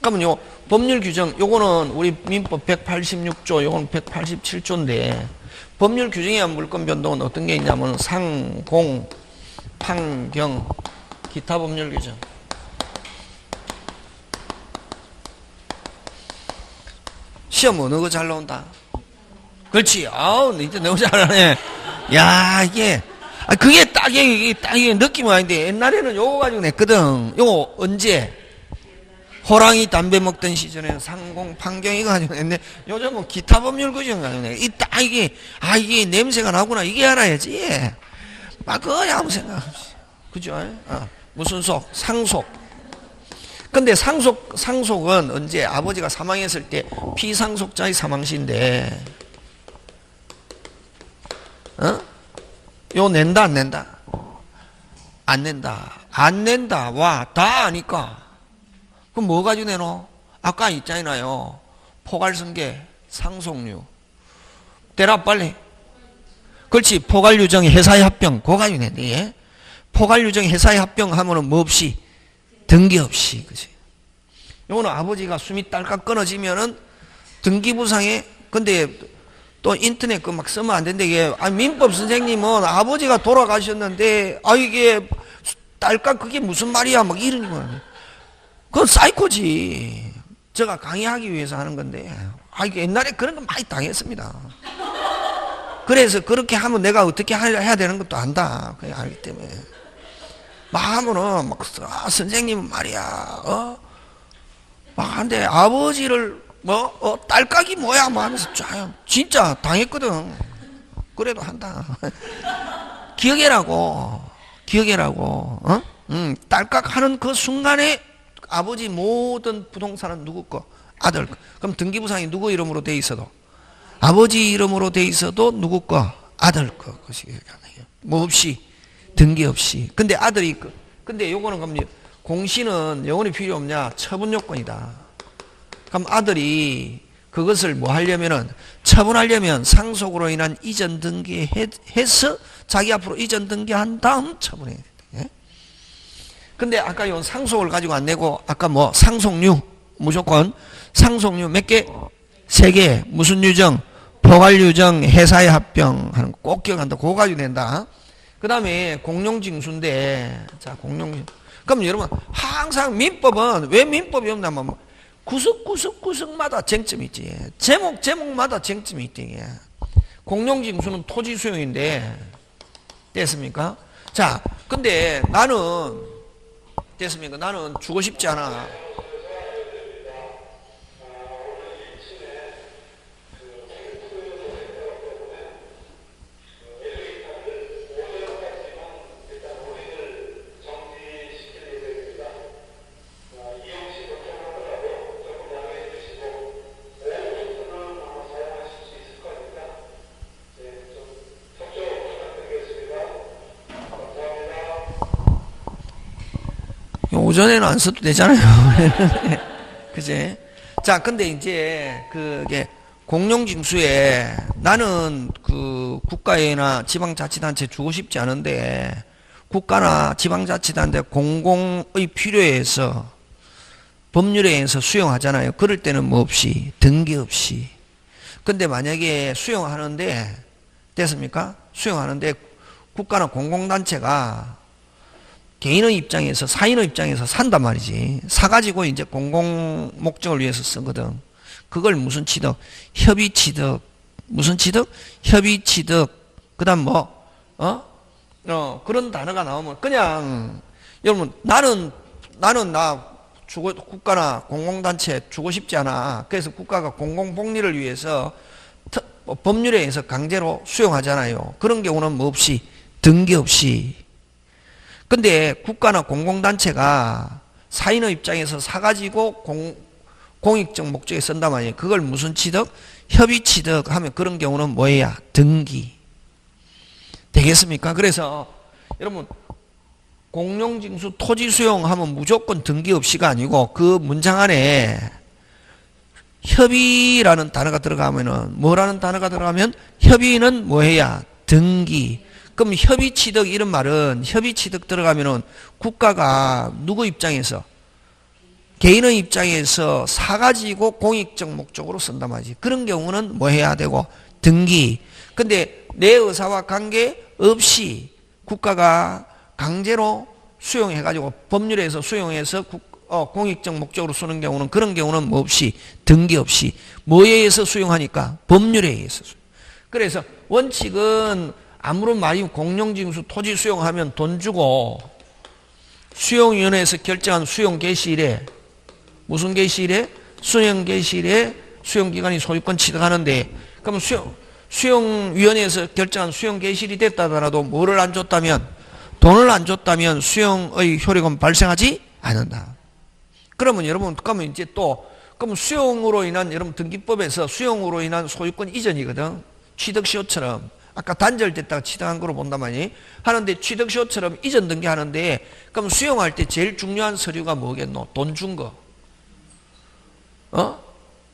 그러면 요 법률 규정, 요거는 우리 민법 186조, 요거는 187조인데, 법률 규정에 의한 물권 변동은 어떤 게 있냐면 상, 공, 판경, 기타 법률 규정. 시험 어느 거 잘 나온다? 그렇지. 아우, 이제 너무 잘하네. 야, 그게 이게 느낌은 아닌데, 옛날에는 요거 가지고 냈거든. 요거 언제? 호랑이 담배 먹던 시절에는 상공, 판경 이거 가지고 냈는데, 요즘은 기타 법률 규정 가지고 내. 이게 냄새가 나구나. 이게 알아야지. 막 그거야 아무 생각 없이. 그죠? 무슨 속? 상속. 근데 상속은 언제? 아버지가 사망했을 때 피상속자의 사망시인데, 요 낸다, 안 낸다? 안 낸다. 안 낸다. 와, 다 아니까. 그럼 뭐 가지고 내노? 아까 있잖아요. 포괄승계, 상속류. 대답 빨리. 그렇지. 포괄유정, 회사의 합병. 그거 가지고 낸대. 예? 포괄유정, 회사의 합병 하면은 뭐 없이? 등기 없이. 그치? 요거는 아버지가 숨이 딸깍 끊어지면은 등기부상에, 근데 또 인터넷 그 막 쓰면 안 된대. 이게, 민법 선생님은 아버지가 돌아가셨는데, 이게 딸깍 그게 무슨 말이야? 막 이러는 거야. 그건 사이코지. 제가 강의하기 위해서 하는 건데, 이게 옛날에 그런 거 많이 당했습니다. 그래서 그렇게 하면 내가 어떻게 해야 되는 것도 안다. 그냥 알기 때문에. 막 하면은, 선생님은 말이야, 막 한데, 아버지를, 딸깍이 뭐야? 뭐 하면서 진짜 당했거든. 그래도 한다. 기억해라고. 딸깍 하는 그 순간에 아버지 모든 부동산은 누구 거? 아들 거. 그럼 등기부상이 누구 이름으로 돼 있어도? 아버지 이름으로 돼 있어도 누구 거? 아들 거. 뭐 없이, 등기 없이. 근데 아들이, 근데 요거는 그럼 공시는 영원히 필요 없냐? 처분 요건이다. 그럼 아들이 그것을 뭐 하려면은, 처분하려면 상속으로 인한 이전 등기해서 자기 앞으로 이전 등기한 다음 처분해야 돼. 예? 근데 아까 요 상속을 가지고 안 내고, 아까 상속류, 무조건 상속류 몇 개? 3개. 무슨 유정? 포괄유정, 회사의 합병 하는 거 꼭 기억한다. 그거 가지고 낸다. 그 다음에 공룡징수인데, 자, 공룡징수. 그럼 여러분, 항상 민법은, 왜 민법이 없냐면, 구석마다 쟁점이 있지. 제목마다 쟁점이 있대. 공룡징수는 토지 수용인데, 됐습니까? 자, 근데 됐습니까? 나는 주고 싶지 않아. 오전에는 안 써도 되잖아요. 그지? 자, 근데 이제 그게 공룡징수에 나는 그 국가에나 지방자치단체 주고 싶지 않은데 국가나 지방자치단체 공공의 필요에 의해서 법률에 의해서 수용하잖아요. 그럴 때는 뭐 없이, 등기 없이. 근데 만약에 수용하는데 됐습니까? 수용하는데 국가나 공공단체가 개인의 입장에서, 사인의 입장에서 산단 말이지. 사가지고 이제 공공 목적을 위해서 쓰거든. 그걸 무슨 취득? 협의 취득. 무슨 취득? 협의 취득. 그 다음 뭐, 그런 단어가 나오면 그냥, 여러분, 나는 국가나 공공단체 주고 싶지 않아. 그래서 국가가 공공복리를 위해서 법률에 의해서 강제로 수용하잖아요. 그런 경우는 뭐 없이, 등기 없이. 근데 국가나 공공단체가 사인의 입장에서 사가지고 공익적 목적에 쓴단 말이에요. 그걸 무슨 취득? 협의 취득 하면 그런 경우는 뭐예요? 등기. 되겠습니까? 그래서 여러분 공룡징수 토지 수용하면 무조건 등기 없이가 아니고 그 문장 안에 협의라는 단어가 들어가면은 뭐라는 단어가 들어가면 협의는 뭐해야? 등기. 그럼 협의 취득 이런 말은 협의 취득 들어가면은 국가가 누구 입장에서 개인의 입장에서 사가지고 공익적 목적으로 쓴단 말이지. 그런 경우는 뭐 해야 되고 등기. 근데 내 의사와 관계없이 국가가 강제로 수용해가지고 법률에서 수용해서 공익적 목적으로 쓰는 경우는 그런 경우는 뭐 없이 등기 없이 뭐에 의해서 수용하니까 법률에 의해서. 그래서 원칙은 아무런 말이 공룡징수 토지 수용하면 돈 주고 수용위원회에서 결정한 수용 개시일에 무슨 개시일에? 수용 개시일에 수용기관이 소유권 취득하는데 그럼 수용위원회에서 결정한 수용 개시일이 됐다 하더라도 뭐를 안 줬다면 돈을 안 줬다면 수용의 효력은 발생하지 않는다. 그러면 여러분 그러면 이제 또 그럼 수용으로 인한 여러분 등기법에서 수용으로 인한 소유권 이전이거든. 취득시효처럼 아까 단절됐다가 취득한 거로 본단 말이니 하는데 취득시효처럼 이전 등기하는데 그럼 수용할 때 제일 중요한 서류가 뭐겠노? 돈 준 거.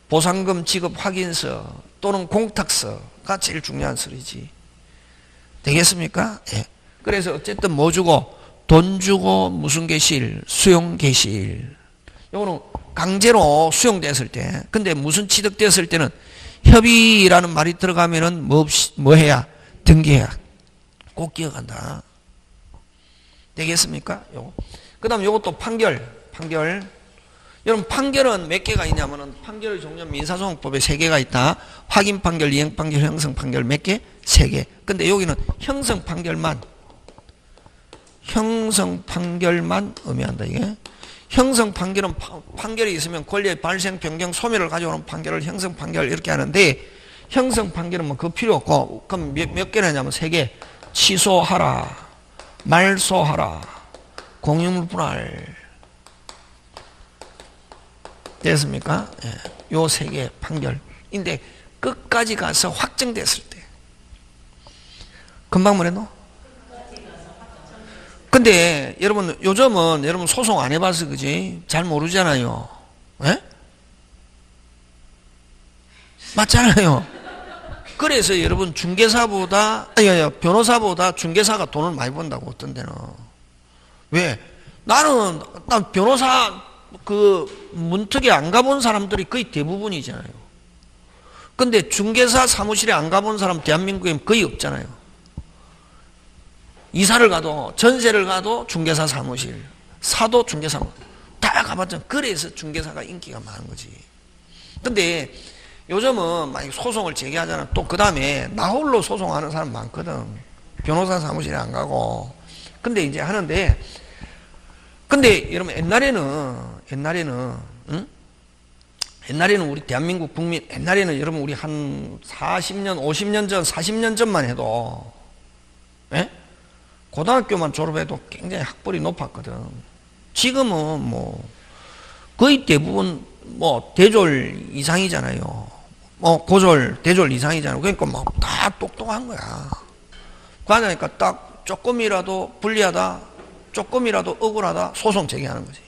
보상금 지급 확인서 또는 공탁서가 제일 중요한 서류지. 되겠습니까? 예. 그래서 어쨌든 뭐 주고 돈 주고 무슨 개시일? 수용 개시일. 요거는 강제로 수용됐을 때. 근데 무슨 취득됐을 때는 협의라는 말이 들어가면은 뭐 해야? 등기해야. 꼭 기억한다. 되겠습니까? 요거. 그 다음 요것도 판결. 여러분 판결은 몇 개가 있냐면은 판결의 종류는 민사소송법에 3개가 있다. 확인 판결, 이행 판결, 형성 판결 몇 개? 3개. 근데 여기는 형성 판결만 의미한다 이게. 형성 판결은 판결이 있으면 권리의 발생, 변경, 소멸을 가져오는 판결을 형성 판결 이렇게 하는데 형성 판결은 뭐 그거 필요 없고 그럼 몇 개나 하냐면 3개. 취소하라, 말소하라, 공유물 분할. 됐습니까? 예. 요 3개 판결인데 끝까지 가서 확정됐을 때 금방 뭐랬노? 근데 여러분 요즘은 여러분 소송 안 해봐서 그지? 잘 모르잖아요. 예? 맞잖아요. 그래서 여러분 변호사보다 중개사가 돈을 많이 번다고 어떤 데는. 왜? 난 변호사 그 문턱에 안 가본 사람들이 거의 대부분이잖아요. 근데 중개사 사무실에 안 가본 사람 대한민국에 거의 없잖아요. 이사를 가도 전세를 가도 중개사 사무실, 사도 중개사 다 가봤잖아. 그래서 중개사가 인기가 많은 거지. 근데 요즘은 만약 소송을 제기하잖아. 또 그 다음에 나 홀로 소송하는 사람 많거든. 변호사 사무실에 안 가고. 근데 이제 하는데 근데 여러분 옛날에는 우리 대한민국 국민 옛날에는 여러분 우리 한 40년 50년 전 40년 전만 해도 예? 고등학교만 졸업해도 굉장히 학벌이 높았거든. 지금은 뭐 거의 대부분 뭐 대졸 이상이잖아요. 뭐 고졸 대졸 이상이잖아요. 그러니까 막 다 똑똑한 거야. 그러니까 딱 조금이라도 불리하다 조금이라도 억울하다 소송 제기하는 거지.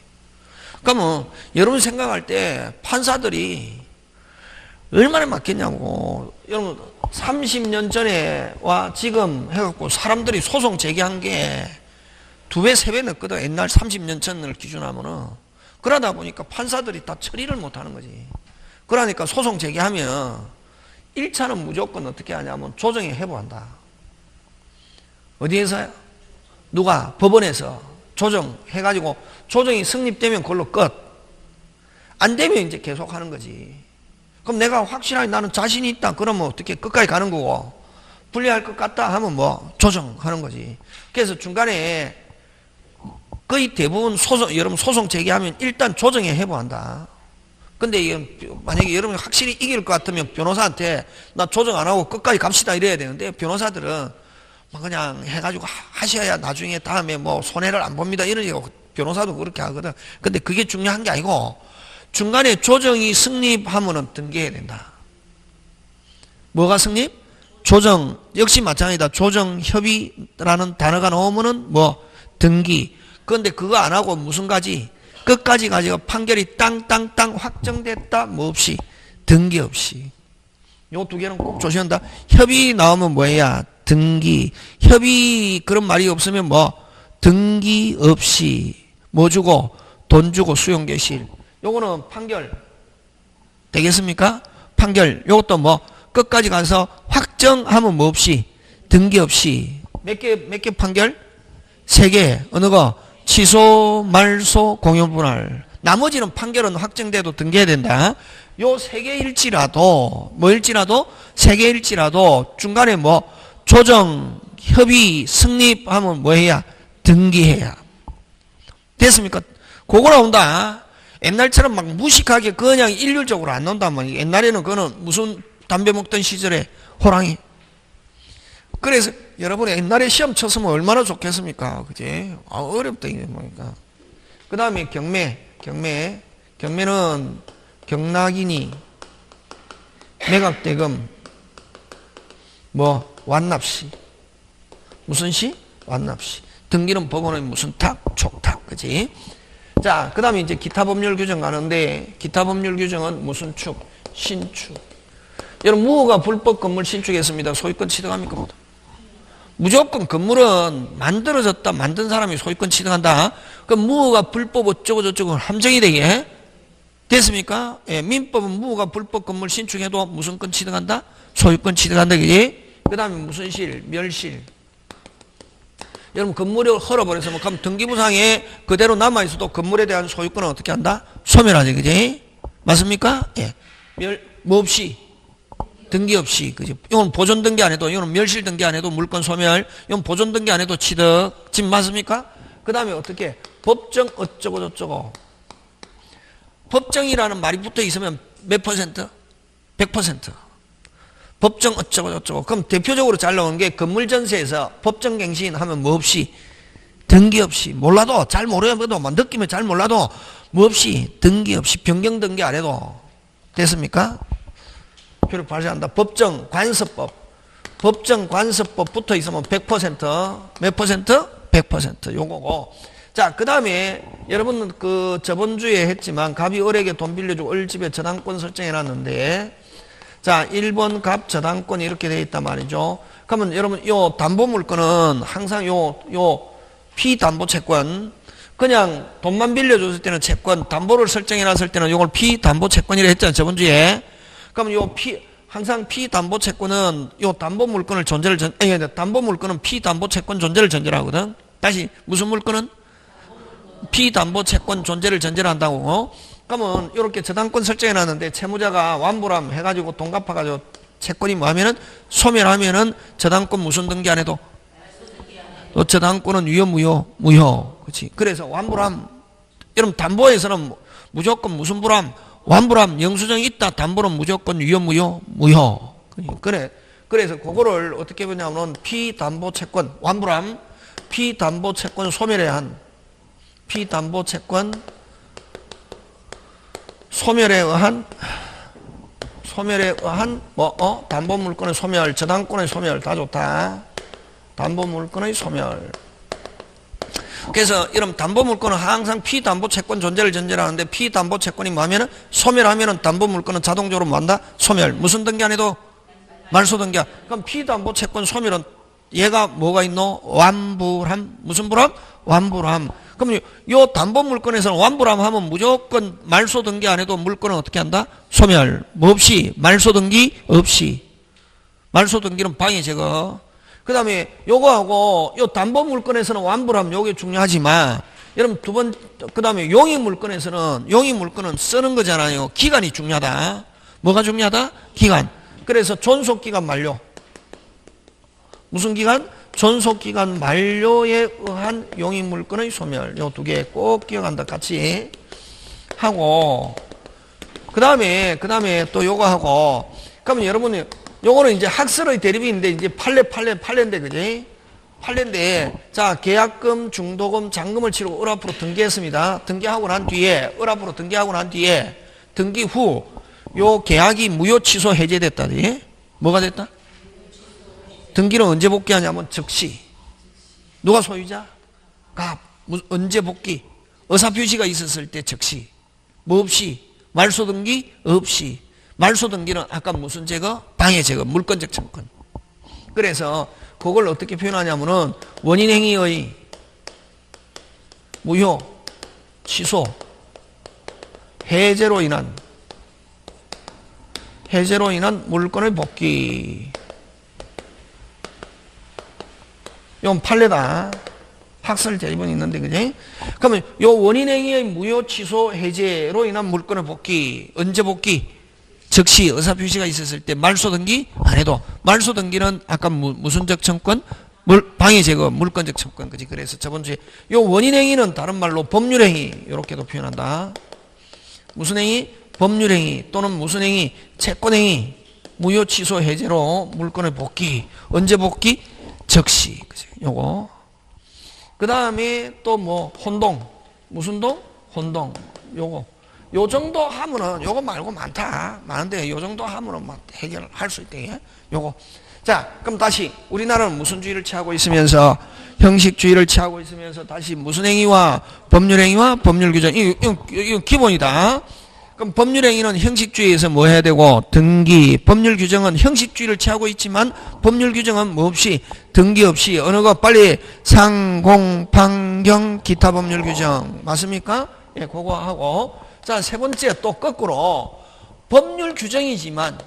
그러면 여러분 생각할 때 판사들이 얼마나 맞겠냐고. 여러분 30년 전에와 지금 해갖고 사람들이 소송 제기한 게 2배, 3배 늦거든. 옛날 30년 전을 기준하면은. 그러다 보니까 판사들이 다 처리를 못하는 거지. 그러니까 소송 제기하면 1차는 무조건 어떻게 하냐면 조정에 회부한다. 어디에서요? 누가? 법원에서 조정해가지고 조정이 성립되면 그걸로 끝. 안 되면 이제 계속 하는 거지. 그럼 내가 확실하게 나는 자신이 있다. 그러면 어떻게 끝까지 가는 거고, 불리할 것 같다 하면 뭐 조정하는 거지. 그래서 중간에 거의 대부분 여러분 소송 제기하면 일단 조정에 회부한다. 근데 이건 만약에 여러분이 확실히 이길 것 같으면 변호사한테 나 조정 안 하고 끝까지 갑시다 이래야 되는데, 변호사들은 그냥 해가지고 하셔야 나중에 다음에 뭐 손해를 안 봅니다 이러니까 변호사도 그렇게 하거든. 근데 그게 중요한 게 아니고, 중간에 조정이 승립하면은 등기해야 된다. 뭐가 승립? 조정. 역시 마찬가지다. 조정협의라는 단어가 나오면은 뭐 등기. 그런데 그거 안 하고 무슨 가지? 끝까지 가지고 판결이 땅땅땅 확정됐다. 뭐 없이. 등기 없이. 요 두 개는 꼭 조심해야 한다. 협의 나오면 뭐야? 등기. 협의 그런 말이 없으면 뭐? 등기 없이. 뭐 주고? 돈 주고 수용개실. 요거는 판결 되겠습니까? 판결. 요것도 뭐 끝까지 가서 확정하면 뭐 없이? 등기 없이. 몇 개 판결? 3개. 어느 거? 취소, 말소, 공유분할. 나머지는 판결은 확정돼도 등기해야 된다. 요 3개일지라도 뭐일지라도 3개일지라도 중간에 뭐 조정, 협의, 승립하면 뭐 해야? 등기해야. 됐습니까? 그거 나온다. 옛날처럼 막 무식하게 그냥 일률적으로 안 나온다면, 옛날에는 그거는 무슨 담배 먹던 시절에 호랑이. 그래서 여러분이 옛날에 시험 쳤으면 얼마나 좋겠습니까? 그지? 어렵다 이게 뭐니까. 그 다음에 경매는 경락이니 매각대금 뭐 완납시. 무슨 시? 완납시. 등기는 법원의 무슨 탁? 촉탁. 그지? 자, 그 다음에 이제 기타 법률 규정 가는데, 기타 법률 규정은 무슨 축? 신축. 여러분, 무효가 불법 건물 신축했습니다. 소유권 취득합니까? 무조건 건물은 만들어졌다, 만든 사람이 소유권 취득한다. 그럼 무효가 불법 어쩌고 저쩌고 함정이 되게 됐습니까? 예, 민법은 무효가 불법 건물 신축해도 무슨 권 취득한다? 소유권 취득한다. 그지? 그 다음에 무슨 실? 멸실. 여러분, 건물을 헐어버려서 뭐 그럼 등기부상에 그대로 남아있어도 건물에 대한 소유권은 어떻게 한다? 소멸하지. 그지? 맞습니까? 예. 뭐 없이? 등기 없이. 그지? 이건 보존 등기 안 해도, 이건 멸실 등기 안 해도 물권 소멸, 이건 보존 등기 안 해도 취득. 지금 맞습니까? 그 다음에 어떻게? 법정 어쩌고 저쩌고. 법정이라는 말이 붙어 있으면 몇 퍼센트? 100%. 법정 어쩌고 저쩌고. 그럼 대표적으로 잘 나오는 게 건물전세에서 법정갱신 하면 뭐 없이? 등기 없이. 몰라도 잘 모르어도 느끼면 잘 몰라도 뭐 없이? 등기 없이. 변경 등기 안 해도. 됐습니까? 표를 발생한다. 법정관서법. 법정관서법 붙어 있으면 100%. 몇 퍼센트? 100%. 요거고. 자, 그 다음에 여러분 그 저번 주에 했지만 갑이 을에게 돈 빌려주고 을 집에 저당권 설정해 놨는데, 자, 1번 갑 저당권이 이렇게 되어 있단 말이죠. 그러면 여러분 요 담보물권은 항상 요 피담보채권, 그냥 돈만 빌려줬을 때는 채권, 담보를 설정해 놨을 때는 요걸 피담보채권이라 했잖아요, 저번 주에. 그러면 항상 피담보채권은 요 담보물권을 담보물권은 피담보채권 존재를 전제를 하거든. 다시, 무슨 물권은? 피담보채권 존재를 전제를 한다고. 그러면 이렇게 저당권 설정해 놨는데 채무자가 완불함 해가지고 돈 갚아가지고 채권이 뭐 하면은 소멸하면은 저당권 무슨 등기 안 해도 또 저당권은 유효 무효. 그렇지. 그래서 완불함. 여러분 담보에서는 무조건 무슨 불함? 완불함. 영수증이 있다. 담보는 무조건 유효 무효. 그래. 그래서 그거를 어떻게 보냐면 피담보채권 완불함, 피담보채권 소멸에 한, 피담보채권 소멸에 의한 담보물권의 소멸, 저당권의 소멸 다 좋다. 담보물권의 소멸. 그래서 이런 담보물건은 항상 피담보채권 존재를 전제로 하는데 피담보채권이 뭐하면은 소멸하면은 담보물건은 자동적으로 뭐한다? 소멸. 무슨 등기 안 해도? 말소등기야. 그럼 피담보채권 소멸은 얘가 뭐가 있노? 완불함. 무슨 불함? 완불함. 그럼 요 담보물건에서는 완불함 하면 무조건 말소등기 안 해도 물건은 어떻게 한다? 소멸. 뭐 없이? 말소등기 없이. 말소등기는 방해 제거. 그 다음에 요거하고 요 담보물건에서는 완불함 요게 중요하지만 여러분 그 다음에 용의물건은 쓰는 거잖아요. 기간이 중요하다. 뭐가 중요하다? 기간. 그래서 존속기간 만료. 무슨 기간? 존속기간 만료에 의한 용의물건의 소멸. 요 두 개 꼭 기억한다. 같이 하고 그 다음에 또 요거 하고 그러면 여러분이 요거는 이제 학설의 대립인데 이제 판례인데 그지? 판례인데 자 계약금, 중도금, 잔금을 치르고 을 앞으로 등기했습니다. 등기하고 난 뒤에 을 앞으로 등기하고 난 뒤에 등기 후 요 계약이 무효 취소 해제됐다. 예? 뭐가 됐다? 등기는 언제 복귀하냐면 즉시. 누가 소유자? 갑. 언제 복귀? 의사표시가 있었을 때 즉시. 뭐 없이? 말소등기 없이. 말소등기는 아까 무슨 제거? 방해 제거. 물권적 청권. 그래서 그걸 어떻게 표현하냐면은 원인행위의 무효, 취소, 해제로 인한 물건의 복귀. 이건 판례다. 학설 대입은 있는데, 그지? 그러면 요 원인행위의 무효, 취소, 해제로 인한 물건의 복귀. 언제 복귀? 즉시 의사표시가 있었을 때 말소등기 안 해도. 말소등기는 아까 무슨적 청권? 방해 제거, 물권적 청권. 그지? 그래서 저번 주에 요 원인행위는 다른 말로 법률행위. 요렇게도 표현한다. 무슨 행위? 법률행위 또는 무슨 행위? 채권행위. 무효, 취소, 해제로 물건의 복귀. 언제 복귀? 즉시. 그지? 요거. 그 다음에 또 뭐, 혼동. 무슨 동? 혼동. 요거. 요 정도 하면은, 요거 말고 많은데, 요 정도 하면은 막 해결할 수 있대. 요거. 자, 그럼 다시, 우리나라는 무슨 주의를 취하고 있으면서, 형식주의를 취하고 있으면서, 다시 무슨 행위와 법률행위와 법률규정. 이거 기본이다. 그럼 법률행위는 형식주의에서 뭐 해야 되고 등기, 법률규정은 형식주의를 취하고 있지만 법률규정은 뭐 없이 등기 없이 어느 거 빨리 상공, 판경, 기타 법률규정 맞습니까? 예, 그거 하고 자, 세 번째 또 거꾸로 법률규정이지만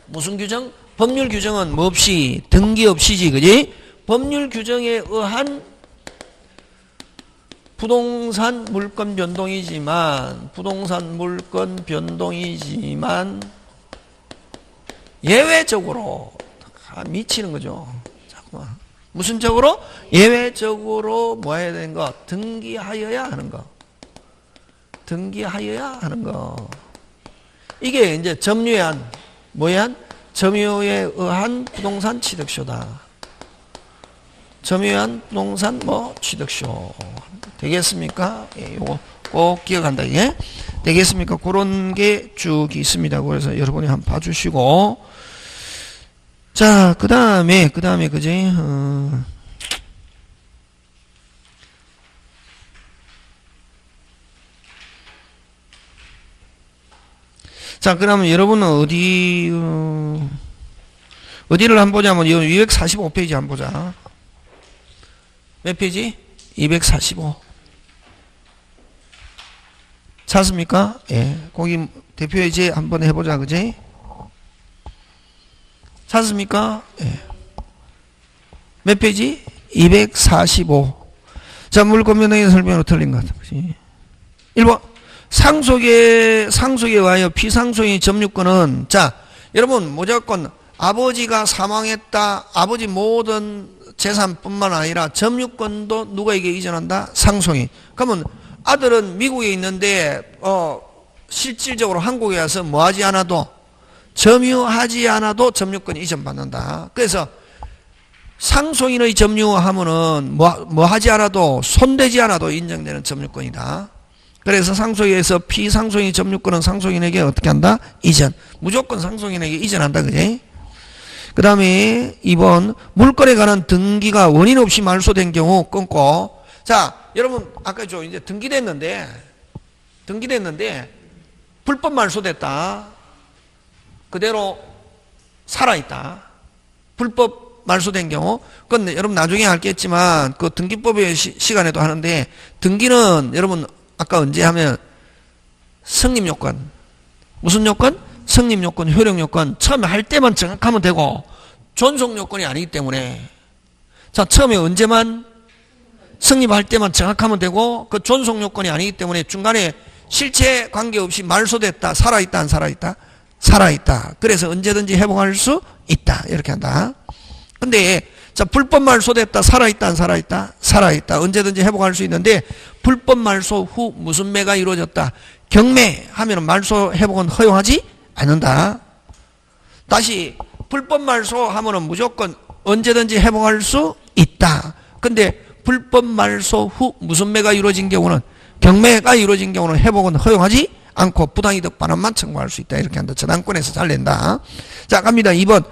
무슨 규정? 법률규정은 뭐 없이 등기 없이지, 그지? 법률규정에 의한 부동산 물건 변동이지만 예외적으로 미치는 거죠. 잠깐만. 무슨 적으로? 예외적으로 뭐 해야 되는 거? 등기하여야 하는 거. 이게 이제 점유한 점유에 의한 부동산 취득쇼다. 점유한 부동산 취득쇼. 되겠습니까? 예, 요거 꼭 기억한다. 예? 되겠습니까? 그런 게 쭉 있습니다. 그래서 여러분이 한번 봐주시고. 자, 그 다음에, 그지? 자, 그러면 여러분은 어디를 한번 보자면, 245페이지 한번 보자. 몇 페이지? 245. 찾습니까? 예. 거기 대표이제 한번 해보자, 그지? 찾습니까? 예. 몇 페이지? 245. 자, 물권변동의 설명으로 틀린 것 같아, 그지? 1번. 상속에 의하여 피상속인 점유권은, 자, 여러분, 무조건 아버지가 사망했다, 아버지 모든 재산뿐만 아니라 점유권도 누구에게 이전한다? 상속인. 그러면 아들은 미국에 있는데 실질적으로 한국에 와서 뭐하지 않아도 점유하지 않아도 점유권 이전받는다. 그래서 상속인의 점유하면은 뭐하지 않아도 손대지 않아도 인정되는 점유권이다. 그래서 상속에서 피상속인 점유권은 상속인에게 어떻게 한다? 이전. 무조건 상속인에게 이전한다. 그지? 그 다음에 2번 물건에 관한 등기가 원인 없이 말소된 경우 끊고 자, 여러분 아까 이제 등기됐는데 불법 말소됐다. 그대로 살아있다. 불법 말소된 경우. 그건 여러분 나중에 할겠지만 그 등기법의 시간에도 하는데, 등기는 여러분 아까 언제 하면 성립 요건. 무슨 요건? 성립 요건, 효력 요건. 처음에 할 때만 정확하면 되고 존속 요건이 아니기 때문에. 자, 처음에 언제만 성립할 때만 정확하면 되고 그 존속 요건이 아니기 때문에 중간에 실체 관계없이 말소됐다. 살아있다, 안 살아있다? 살아있다. 그래서 언제든지 회복할 수 있다. 이렇게 한다. 근데 자, 불법 말소됐다. 살아있다, 안 살아있다? 살아있다. 언제든지 회복할 수 있는데 불법 말소 후 무슨 매가 이루어졌다? 경매하면 말소 회복은 허용하지 않는다. 다시 불법 말소하면 무조건 언제든지 회복할 수 있다. 근데 불법 말소 후 무슨 매가 이루어진 경우는, 경매가 이루어진 경우는 회복은 허용하지 않고 부당이득 반환만 청구할 수 있다. 이렇게 한다. 저당권에서 잘 낸다. 자, 갑니다. 2번.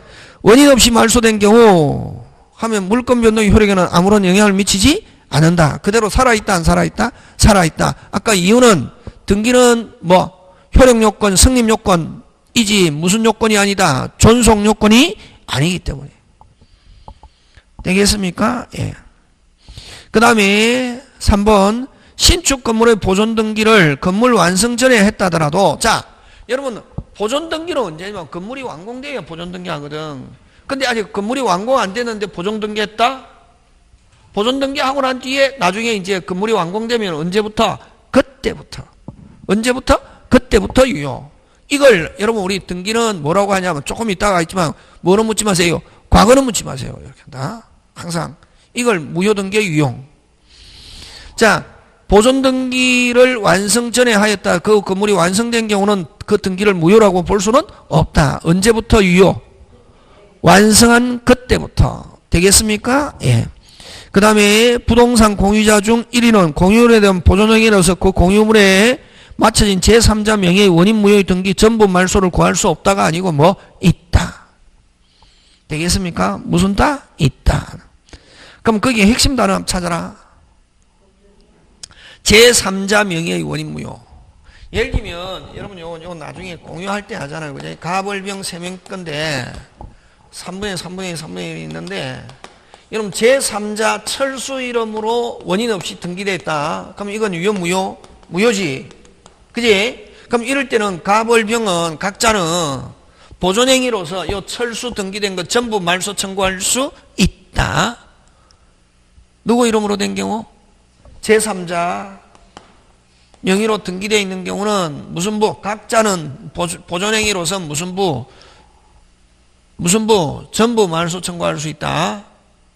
원인 없이 말소된 경우 하면 물권 변동의 효력에는 아무런 영향을 미치지 않는다. 그대로 살아있다, 안 살아있다? 살아있다. 아까 이유는 등기는 뭐 효력 요건, 성립 요건이지 무슨 요건이 아니다. 존속 요건이 아니기 때문에. 되겠습니까? 예. 그 다음에 3번. 신축 건물의 보존 등기를 건물 완성 전에 했다더라도, 자, 여러분 보존 등기는 언제냐면 건물이 완공돼야 보존 등기 하거든. 근데 아직 건물이 완공 안 됐는데 보존 등기 했다? 보존 등기 하고 난 뒤에 나중에 이제 건물이 완공되면 언제부터? 그때부터. 언제부터? 그때부터 유효. 이걸 여러분 우리 등기는 뭐라고 하냐면 조금 이따가 있지만 뭐는 묻지 마세요. 과거는 묻지 마세요. 이렇게 한다. 항상 이걸 무효 등기의 유용. 자, 보존 등기를 완성 전에 하였다. 그 건물이 완성된 경우는 그 등기를 무효라고 볼 수는 없다. 언제부터 유효? 완성한 그때부터. 되겠습니까? 예. 그 다음에 부동산 공유자 중 1위는 공유물에 대한 보존행위로서 그 공유물에 맞춰진 제3자 명의의 원인 무효의 등기 전부 말소를 구할 수 없다가 아니고 뭐 있다. 되겠습니까? 무슨 다? 있다. 그럼 거기에 핵심 단어 한번 찾아라. 제3자 명의의 원인 무효. 예를 들면 여러분 요거 나중에 공유할 때 하잖아요. 그죠? 가벌병 3명 건데 3분의 3분의 3분의 1이 있는데, 여러분 제3자 철수 이름으로 원인 없이 등기되어 있다. 그럼 이건 유효 무효? 무효지. 그지? 그럼 이럴 때는 가벌병은 각자는 보존행위로서 요 철수 등기된 것 전부 말소 청구할 수 있다. 누구 이름으로 된 경우? 제3자 명의로 등기되어 있는 경우는 무슨 부? 각자는 보존행위로서 무슨 부? 전부 말소 청구할 수 있다.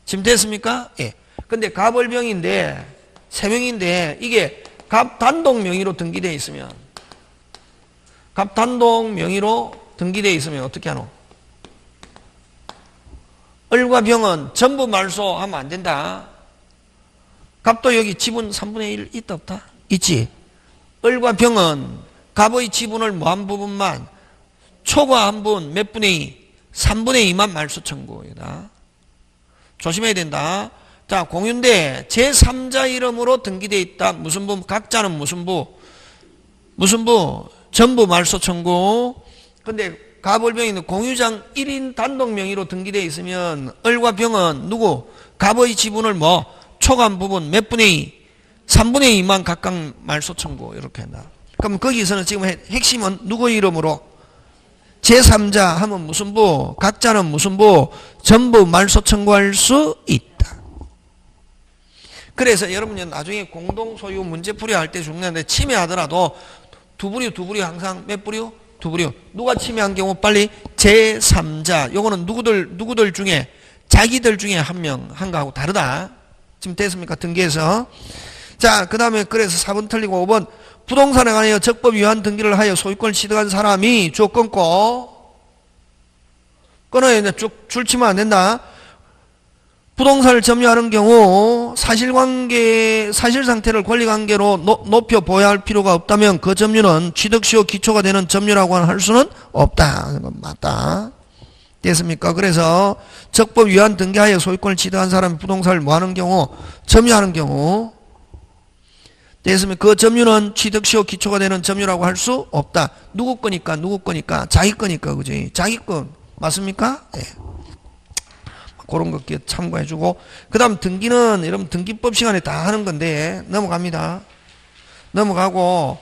지금 됐습니까? 예. 근데 가벌병인데 3명인데 이게 갑단독 명의로 등기되어 있으면, 갑단독 명의로 등기되어 있으면 어떻게 하노? 을과 병은 전부 말소하면 안 된다. 갑도 여기 지분 3분의 1 있다 없다? 있지. 을과 병은 갑의 지분을 뭐 한 부분만, 초과 한 부분 몇 분의 2? 3분의 2만 말소 청구이다. 조심해야 된다. 자, 공유인데 제3자 이름으로 등기되어 있다. 무슨 부? 각자는 무슨 부? 전부 말소 청구. 근데 갑을병이는 공유장 1인 단독 명의로 등기되어 있으면 을과 병은 누구? 갑의 지분을 뭐? 초간 부분 몇 분의 2? 3분의 2만 각각 말소 청구. 이렇게 한다. 그럼 거기서는 지금 핵심은 누구 이름으로? 제3자 하면 무슨 부? 각자는 무슨 부? 전부 말소 청구할 수 있다. 그래서 여러분 나중에 공동소유 문제풀이 할 때 중요한데, 침해하더라도 두 부류 항상 몇 부류? 두 부류. 누가 침해한 경우 빨리 제3자. 요거는 누구들 중에, 자기들 중에 한 명, 한 거하고 다르다. 지금 됐습니까? 등기에서. 자, 그 다음에 그래서 4번 틀리고 5번. 부동산에 관하여 적법 위반 등기를 하여 소유권을 취득한 사람이 쭉 끊고, 끊어야 된다. 쭉 줄치면 안 된다. 부동산을 점유하는 경우 사실상태를 권리관계로 높여 보여야 할 필요가 없다면 그 점유는 취득시효 기초가 되는 점유라고 할 수는 없다. 맞다. 됐습니까? 그래서 적법 위반 등기하여 소유권을 취득한 사람이 부동산을 뭐하는 경우? 점유하는 경우. 됐으면 그 점유는 취득시효 기초가 되는 점유라고 할 수 없다. 누구 거니까, 누구 거니까, 자기 거니까, 그지? 자기 거. 맞습니까? 예. 그런 거 참고해주고. 그 다음 등기는 여러분 등기법 시간에 다 하는 건데, 넘어갑니다. 넘어가고,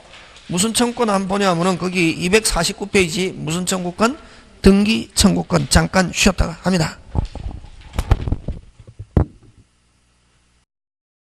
무슨 청구권 한번 보냐면은 거기 249페이지 무슨 청구권? 등기 청구권 잠깐 쉬었다가 합니다.